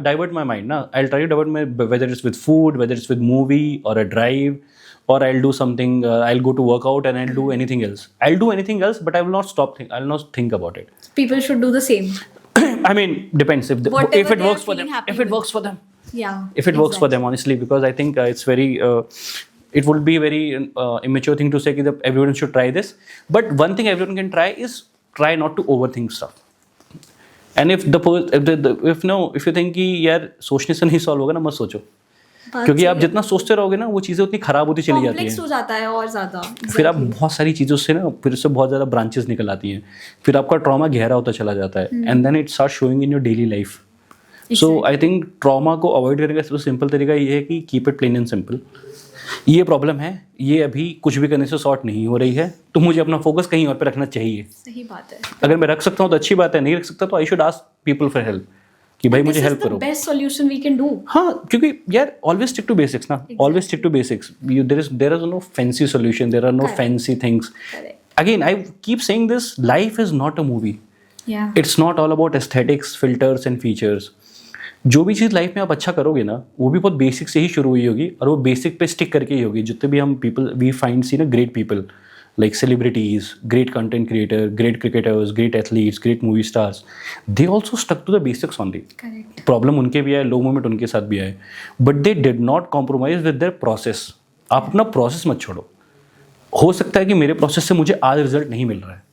Divert my mind. Na, I'll try to divert my, whether it's with food, whether it's with movie or a drive, or I'll do something. I'll go to workout and I'll do anything else. I'll do anything else, but I will not stop. I'll not think about it. People should do the same. I mean, depends if Whatever if it they are works for them. feeling happy If it with. works for them. Yeah. If it works for them, honestly, because I think it's very. It would be a very immature thing to say that everyone should try this. But one thing everyone can try is try not to overthink stuff. And if if you think कि यार सोचने से नहीं solve होगा ना, मत सोचो. क्योंकि आप जितना सोचते रहोगे ना, वो चीज़ें उतनी खराब होती चली जाती कॉम्प्लेक्स हैं. हो जाता है और ज्यादा. फिर आप बहुत सारी चीज़ों से ना, फिर उससे बहुत ज़्यादा ब्रांचेस निकल आती हैं. फिर आपका ट्रॉमा गहरा होता चला जाता है. And then it start showing in your daily life. So I think trauma को अवॉइड करने का सबसे सिंपल तरीका ये है कि keep it plain and simple. ये प्रॉब्लम है, ये अभी कुछ भी करने से सॉर्ट नहीं हो रही है, तो मुझे अपना फोकस कहीं और पे रखना चाहिए. सही बात है. अगर मैं रख सकता हूँ तो अच्छी बात है, नहीं रख सकता तो I should ask people for help कि भाई मुझे हेल्प करो. Best solution we can do. हाँ, क्योंकि यार ऑलवेज स्टिक टू बेसिक्स ना. Always stick to basics. There is no fancy solution, there are no fancy things. Again, I keep saying this, life is not a movie. Yeah. It's not all about aesthetics, filters and features. जो भी चीज़ life में आप अच्छा करोगे ना, वो भी बहुत बेसिक से ही शुरू हुई होगी और वो बेसिक पे स्टिक करके ही होगी. जितने भी हम पीपल वी फाइंड सी ना, great people like celebrities, great content creator, great cricketers, great athletes, great movie stars, they also stuck to the basics only. Correct. Problem उनके भी आए, लो मोमेंट उनके साथ भी आए, but they did not compromise with their process. आप अपना process मत छोड़ो. हो सकता है कि मेरे प्रोसेस से मुझे आज रिजल्ट नहीं मिल रहा है,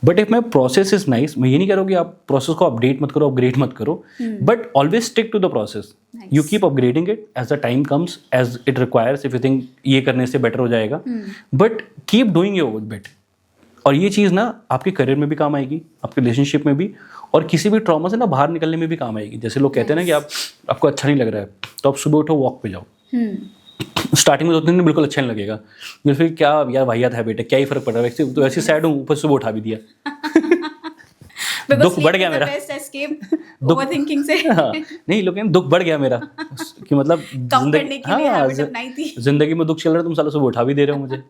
but if my process is nice, मैं ये नहीं कह रहा हूँ कि आप प्रोसेस को अपडेट मत करो, अपग्रेड मत करो, but always stick to the process. You keep upgrading it as the time comes, as it requires. If you think ये करने से बेटर हो जाएगा, but keep doing your bit. और ये चीज़ ना आपके करियर में भी काम आएगी, आपके रिलेशनशिप में भी, और किसी भी ट्रॉमा से ना बाहर निकलने में भी काम आएगी. जैसे लोग कहते हैं ना कि आपको अच्छा नहीं लग रहा है, तो आप सुबह उठो, वॉक पे जाओ. स्टार्टिंग में 2 दिन बिल्कुल अच्छा नहीं लगेगा, या फिर क्या यार वाहियात है बेटे, क्या ही फर्क पड़ रहा है, तो ऐसे सैड हूँ, ऊपर सुबह उठा भी दिया. दुख बढ़ गया मेरा. ओवरथिंकिंग से. हाँ, नहीं, लोग दुख बढ़ गया मेरा कि मतलब कम करने के लिए हैबिट अपनाई थी. जिंदगी में दुख चल रहा है, तुम सालों सुबह उठा भी दे रहे हो मुझे.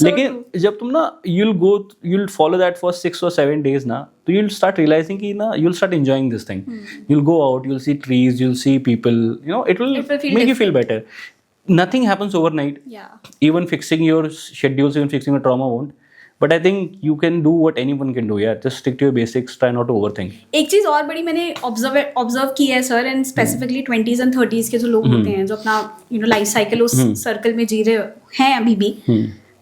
लेकिन जब तुम ना you'll follow that for 6 or 7 days ना, तो you'll start realizing कि ना, you'll start enjoying this thing. You'll go out, you'll see trees, you'll see people, it will feel make you feel better. Nothing happens overnight. Yeah. Even fixing your schedules, even fixing your trauma won't. But I think you can do what anyone can do. Yeah, just stick to your basics. Try not to overthink. एक चीज और बड़ी मैंने observe की है sir, and specifically 20s and 30s के जो लोग होते हैं, जो अपना लाइफ साइकिल उस सर्कल में जी रहे हैं अभी भी,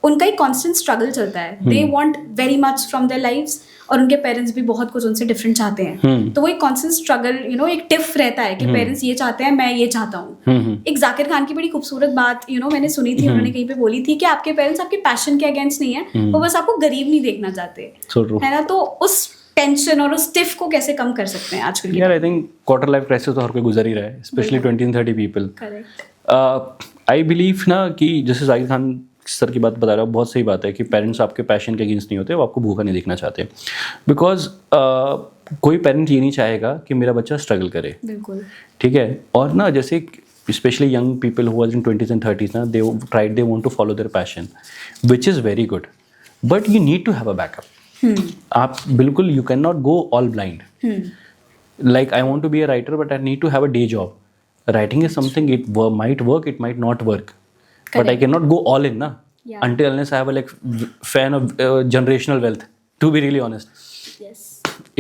उनका एक कांस्टेंट स्ट्रगल चलता है. They want very much from their lives, और उनके पेरेंट्स भी बहुत कुछ उनसे डिफरेंट चाहते हैं. तो वो एक कांस्टेंट स्ट्रगल, एक टिफ रहता है कि पेरेंट्स ये चाहते हैं, मैं ये चाहता हूँ. एक जाकिर खान की बड़ी खूबसूरत बात मैंने सुनी थी, उन्होंने कहीं पे बोली थी कि आपके पेरेंट्स आपके पैशन के अगेंस्ट नहीं है, वो बस आपको गरीब नहीं देखना चाहते, है ना. तो उस टेंशन और उस टिफ को कैसे कम कर सकते हैं आजकल? यार I think quarter life crisis तो हर कोई गुजर ही रहा है, specially 20 and 30 people. Correct. I believe ना कि जैसे जाकिर खान सर की बात बता रहा हूँ, बहुत सही बात है कि पेरेंट्स आपके पैशन के अगेंस्ट नहीं होते, वो आपको भूखा नहीं देखना चाहते. बिकॉज कोई पेरेंट ये नहीं चाहेगा कि मेरा बच्चा स्ट्रगल करे. बिल्कुल. ठीक है. और ना जैसे specially young people who are in 20s and 30s ना, they want to follow their passion, which is very good, but you need to have a backup. आप बिल्कुल, you can not go all blind. Like I want to be a writer, but I need to have a day job. Writing is something, it might work, it might not work. Correct. But I cannot go all in, na? Yeah. Until unless I have a fan of generational wealth, to be really honest. Yes.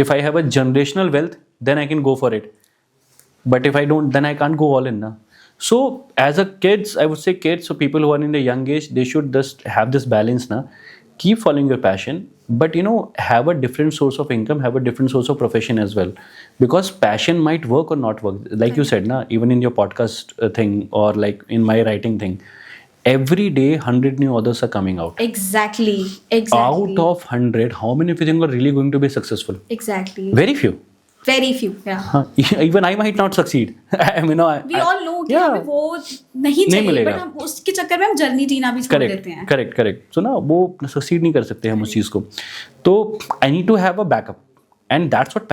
If I have a generational wealth, then I can go for it. But if I don't, then I can't go all in, na? So as a kids, I would say kids, so people who are in the young age, they should just have this balance, na? Keep following your passion, but have a different source of income, have a different source of profession as well, because passion might work or not work. Like you said, na, even in your podcast thing, or like in my writing thing, every day 100 new authors are coming out. Exactly. Out of 100, how many of you think are really going to be successful? Exactly. Very few. Very few. Yeah. Even I might not succeed. I mean, We all know कि हमें वो नहीं चाहिए, मिलेगा. but हम उसके चक्कर में हम जर्नी जीना भी छोड़ देते हैं. करेक्ट. सो ना वो सक्सीड नहीं कर सकते हम उस चीज़ को. तो I need to have a backup, and that's what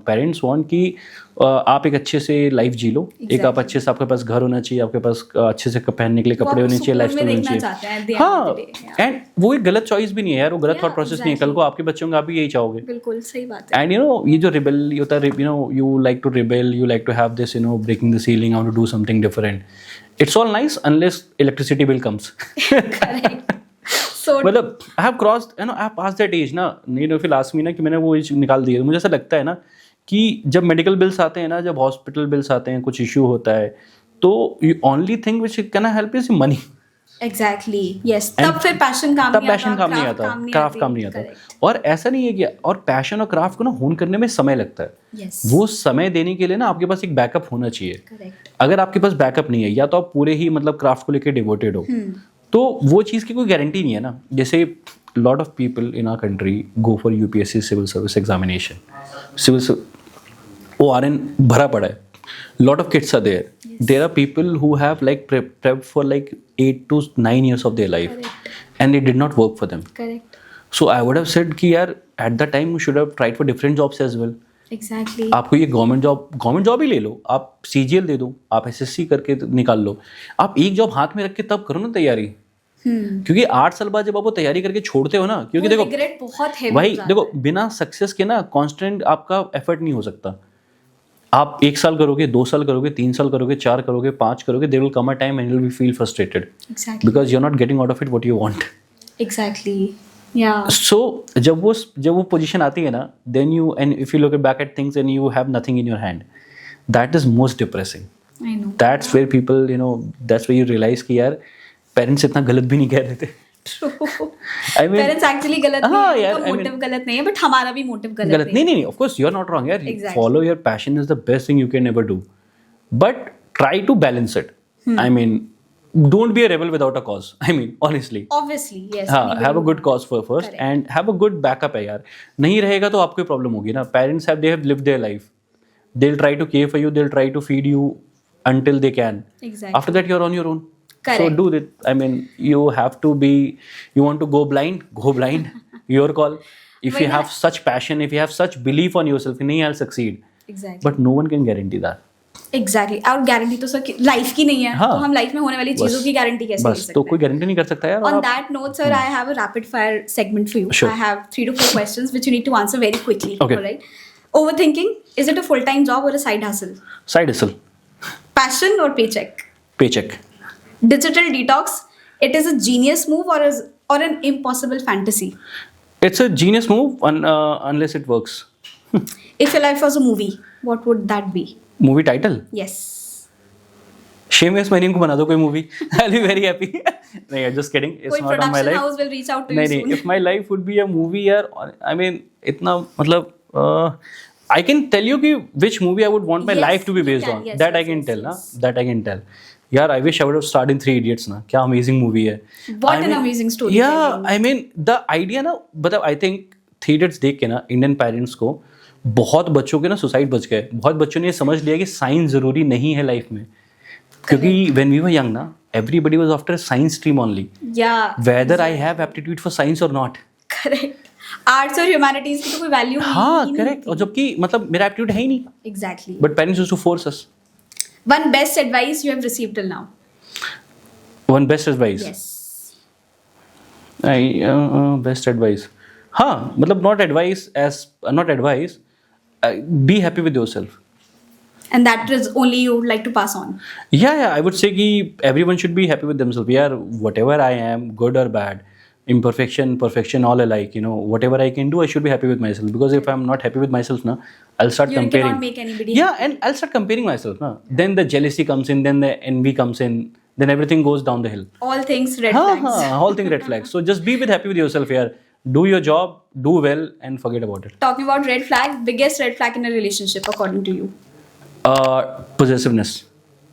parents want कि आप एक अच्छे से लाइफ जी लो. एक आप अच्छे से, आपके पास घर होना चाहिए, आपके पास अच्छे से पहनने के लिए कपड़े होने चाहिए, लाइफ स्टाइल होनी चाहिए. हाँ, एंड वो एक गलत चॉइस भी नहीं है यार, वो गलत थॉट प्रोसेस नहीं है. कल को आपके बच्चों को आप भी यही चाहोगे. बिल्कुल सही बात है. एंड ये जो रिबेल होता है, you like to rebel, you like to have this breaking the ceiling, how to do something different. It's all nice unless electricity bill comes. मतलब I have crossed, I have pass that age ना. नहीं फिर last में ना कि मैंने वो as निकाल दी है. मुझे ऐसा लगता है ना कि जब मेडिकल बिल्स आते हैं ना, जब हॉस्पिटल बिल्स आते हैं, कुछ इश्यू होता है, तो only thing which can help is money. Exactly, yes. तब फिर पैशन काम नहीं आता, क्राफ्ट काम नहीं आता. और ऐसा नहीं है कि, और पैशन और क्राफ्ट को ना होन करने में समय लगता है. yes. वो समय देने के लिए ना आपके पास एक बैकअप होना चाहिए. Correct. अगर आपके पास बैकअप नहीं है, या तो आप पूरे ही मतलब क्राफ्ट को लेकर डिवोटेड हो, तो वो चीज़ की कोई गारंटी नहीं है ना. जैसे lot of people in our country go for UPSC civil service examination. Civil ORN भरा पड़ा है. Lot of kids are there. Yes. There are people who have like prepped for like 8 to 9 years of their life. Correct. And it did not work for them. Correct. So I would have said कि यार at that time you should have tried for different jobs as well. Exactly. आपको ये government job ही ले लो, आप CGL दे दो, आप SSC करके निकाल लो. आप एक जॉब हाथ में रख के तब करो ना तैयारी. क्योंकि 8 साल बाद जब आप वो तैयारी करके छोड़ते हो ना, क्योंकि देखो रिग्रेट बहुत है. भाई देखो, बिना सक्सेस के ना कांस्टेंट आपका एफर्ट नहीं हो सकता. आप 1 साल करोगे, 2 साल करोगे, 3 साल करोगे, 4 करोगे, 5 करोगे, there will come a time and you will feel frustrated. Exactly. Because you are not getting out of it what you want. Exactly. Yeah. So जब वो पोजीशन आती है ना, then you, and if you look back at things and you have nothing in your hand, that is most depressing. I know. That's where people that's where you realize कि यार parents इतना गलत भी नहीं कह रहे थे. I mean, पेरेंट्स एक्चुअली गलत नहीं है, मोटिव गलत नहीं है, बट हमारा भी मोटिव गलत नहीं. Of course you are not wrong यार. Follow your passion is the best thing you can ever do, but try to balance it. I mean, don't be a rebel without a cause. I mean, honestly. Obviously, yes. हाँ, have a good cause for first. Correct. And have a good backup है यार. नहीं रहेगा तो आपको problem होगी ना. Parents they have lived their life. They'll try to care for you. They'll try to feed you until they can. Exactly. After that, you're on your own. Correct. So do it. I mean, you have to be. You want to go blind? Go blind. Your call. If you have such passion, if you have such belief on yourself, नहीं I'll succeed. Exactly. But no one can guarantee that. Exactly. और guarantee तो sir life की नहीं है. हाँ, तो हम life में होने वाली चीजों की गारंटी कैसे ले सकते हैं? तो कोई गारंटी नहीं कर सकता यार. On that note, sir, I have a rapid fire segment for you. Sure. I have 3 to 4 questions which you need to answer very quickly. Okay. All right. Overthinking, is it a full-time job or a side hustle? Side hustle. Passion or paycheck? Paycheck. Digital detox, it is a genius move or an impossible fantasy? It's a genius move unless it works. If your life was a movie, what would that be? Movie title? Yes. Shameless Maniam को बना दो कोई movie. I'll be very happy. नहीं, I'm just kidding. It's कोई not on my production life. house will reach out to you नहीं, soon. if my life would be a movie यार, I mean इतना मतलब I can tell you कि which movie I would want my Yes, life to be you based can. on. Yes, That yes, I can yes, tell ना. yes. That I can tell. यार I wish I would have started in 3 Idiots ना. क्या amazing movie है. What an amazing story. Yeah, I mean the idea ना, मतलब I think 3 Idiots देख के ना Indian parents को बहुत बच्चों के ना सुसाइड बच गए. बहुत बच्चों ने ये समझ लिया कि साइंस जरूरी नहीं है लाइफ में. क्योंकि when we were young ना, everybody was after science stream only. Yeah. Whether I have aptitude for science or not. Correct. Arts और ह्यूमैनिटीज की तो कोई वैल्यू नहीं. हाँ, करेक्ट. और जबकि मतलब मेरा एप्टीट्यूड है ही नहीं. Exactly. But parents used to force us. One best advice you have received till now? One best advice. Yes. Best advice. हाँ, मतलब not advice. Be happy with yourself. And that is only you would like to pass on. Yeah, I would say कि everyone should be happy with themselves. Yeah, whatever I am, good or bad, imperfection, perfection, all alike. Whatever I can do, I should be happy with myself. Because if I'm not happy with myself, na, I'll start You comparing. cannot make anybody. Yeah, and I'll start comparing myself. Na. Then the jealousy comes in, then the envy comes in, then everything goes down the hill. All things red flags. All things red flags. So just be happy with yourself, yaar. Do your job, do well, and forget about it. Talking about red flag, biggest red flag in a relationship according to you? Possessiveness.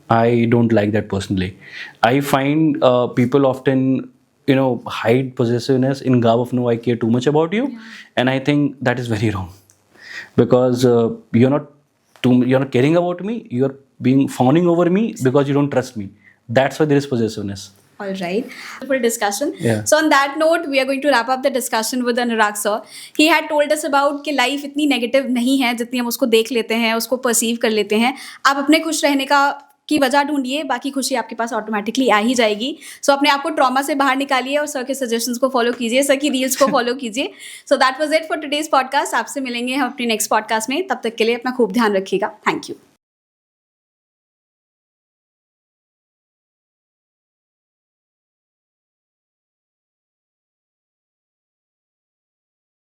I don't like that personally. I find people often, hide possessiveness in garb of no, I care too much about you, and I think that is very wrong because you're not caring about me. You're being fawning over me because you don't trust me. That's why there is possessiveness. All right. Full discussion. Yeah. So on that note, we are going to wrap up the discussion with Anurag sir. He had told us about कि life इतनी negative नहीं है जितनी हम उसको देख लेते हैं, उसको perceive कर लेते हैं. आप अपने खुश रहने की वजह ढूंढिए, बाकी खुशी आपके पास ऑटोमेटिकली आ ही जाएगी. सो अपने आप को ट्रॉमा से बाहर निकालिए और सर के सजेशंस को फॉलो कीजिए, सर की रील्स को फॉलो कीजिए. So that was it for today's podcast. आपसे मिलेंगे हम अपने नेक्स्ट पॉडकास्ट में. तब तक के लिए अपना खूब ध्यान रखिएगा. Thank you.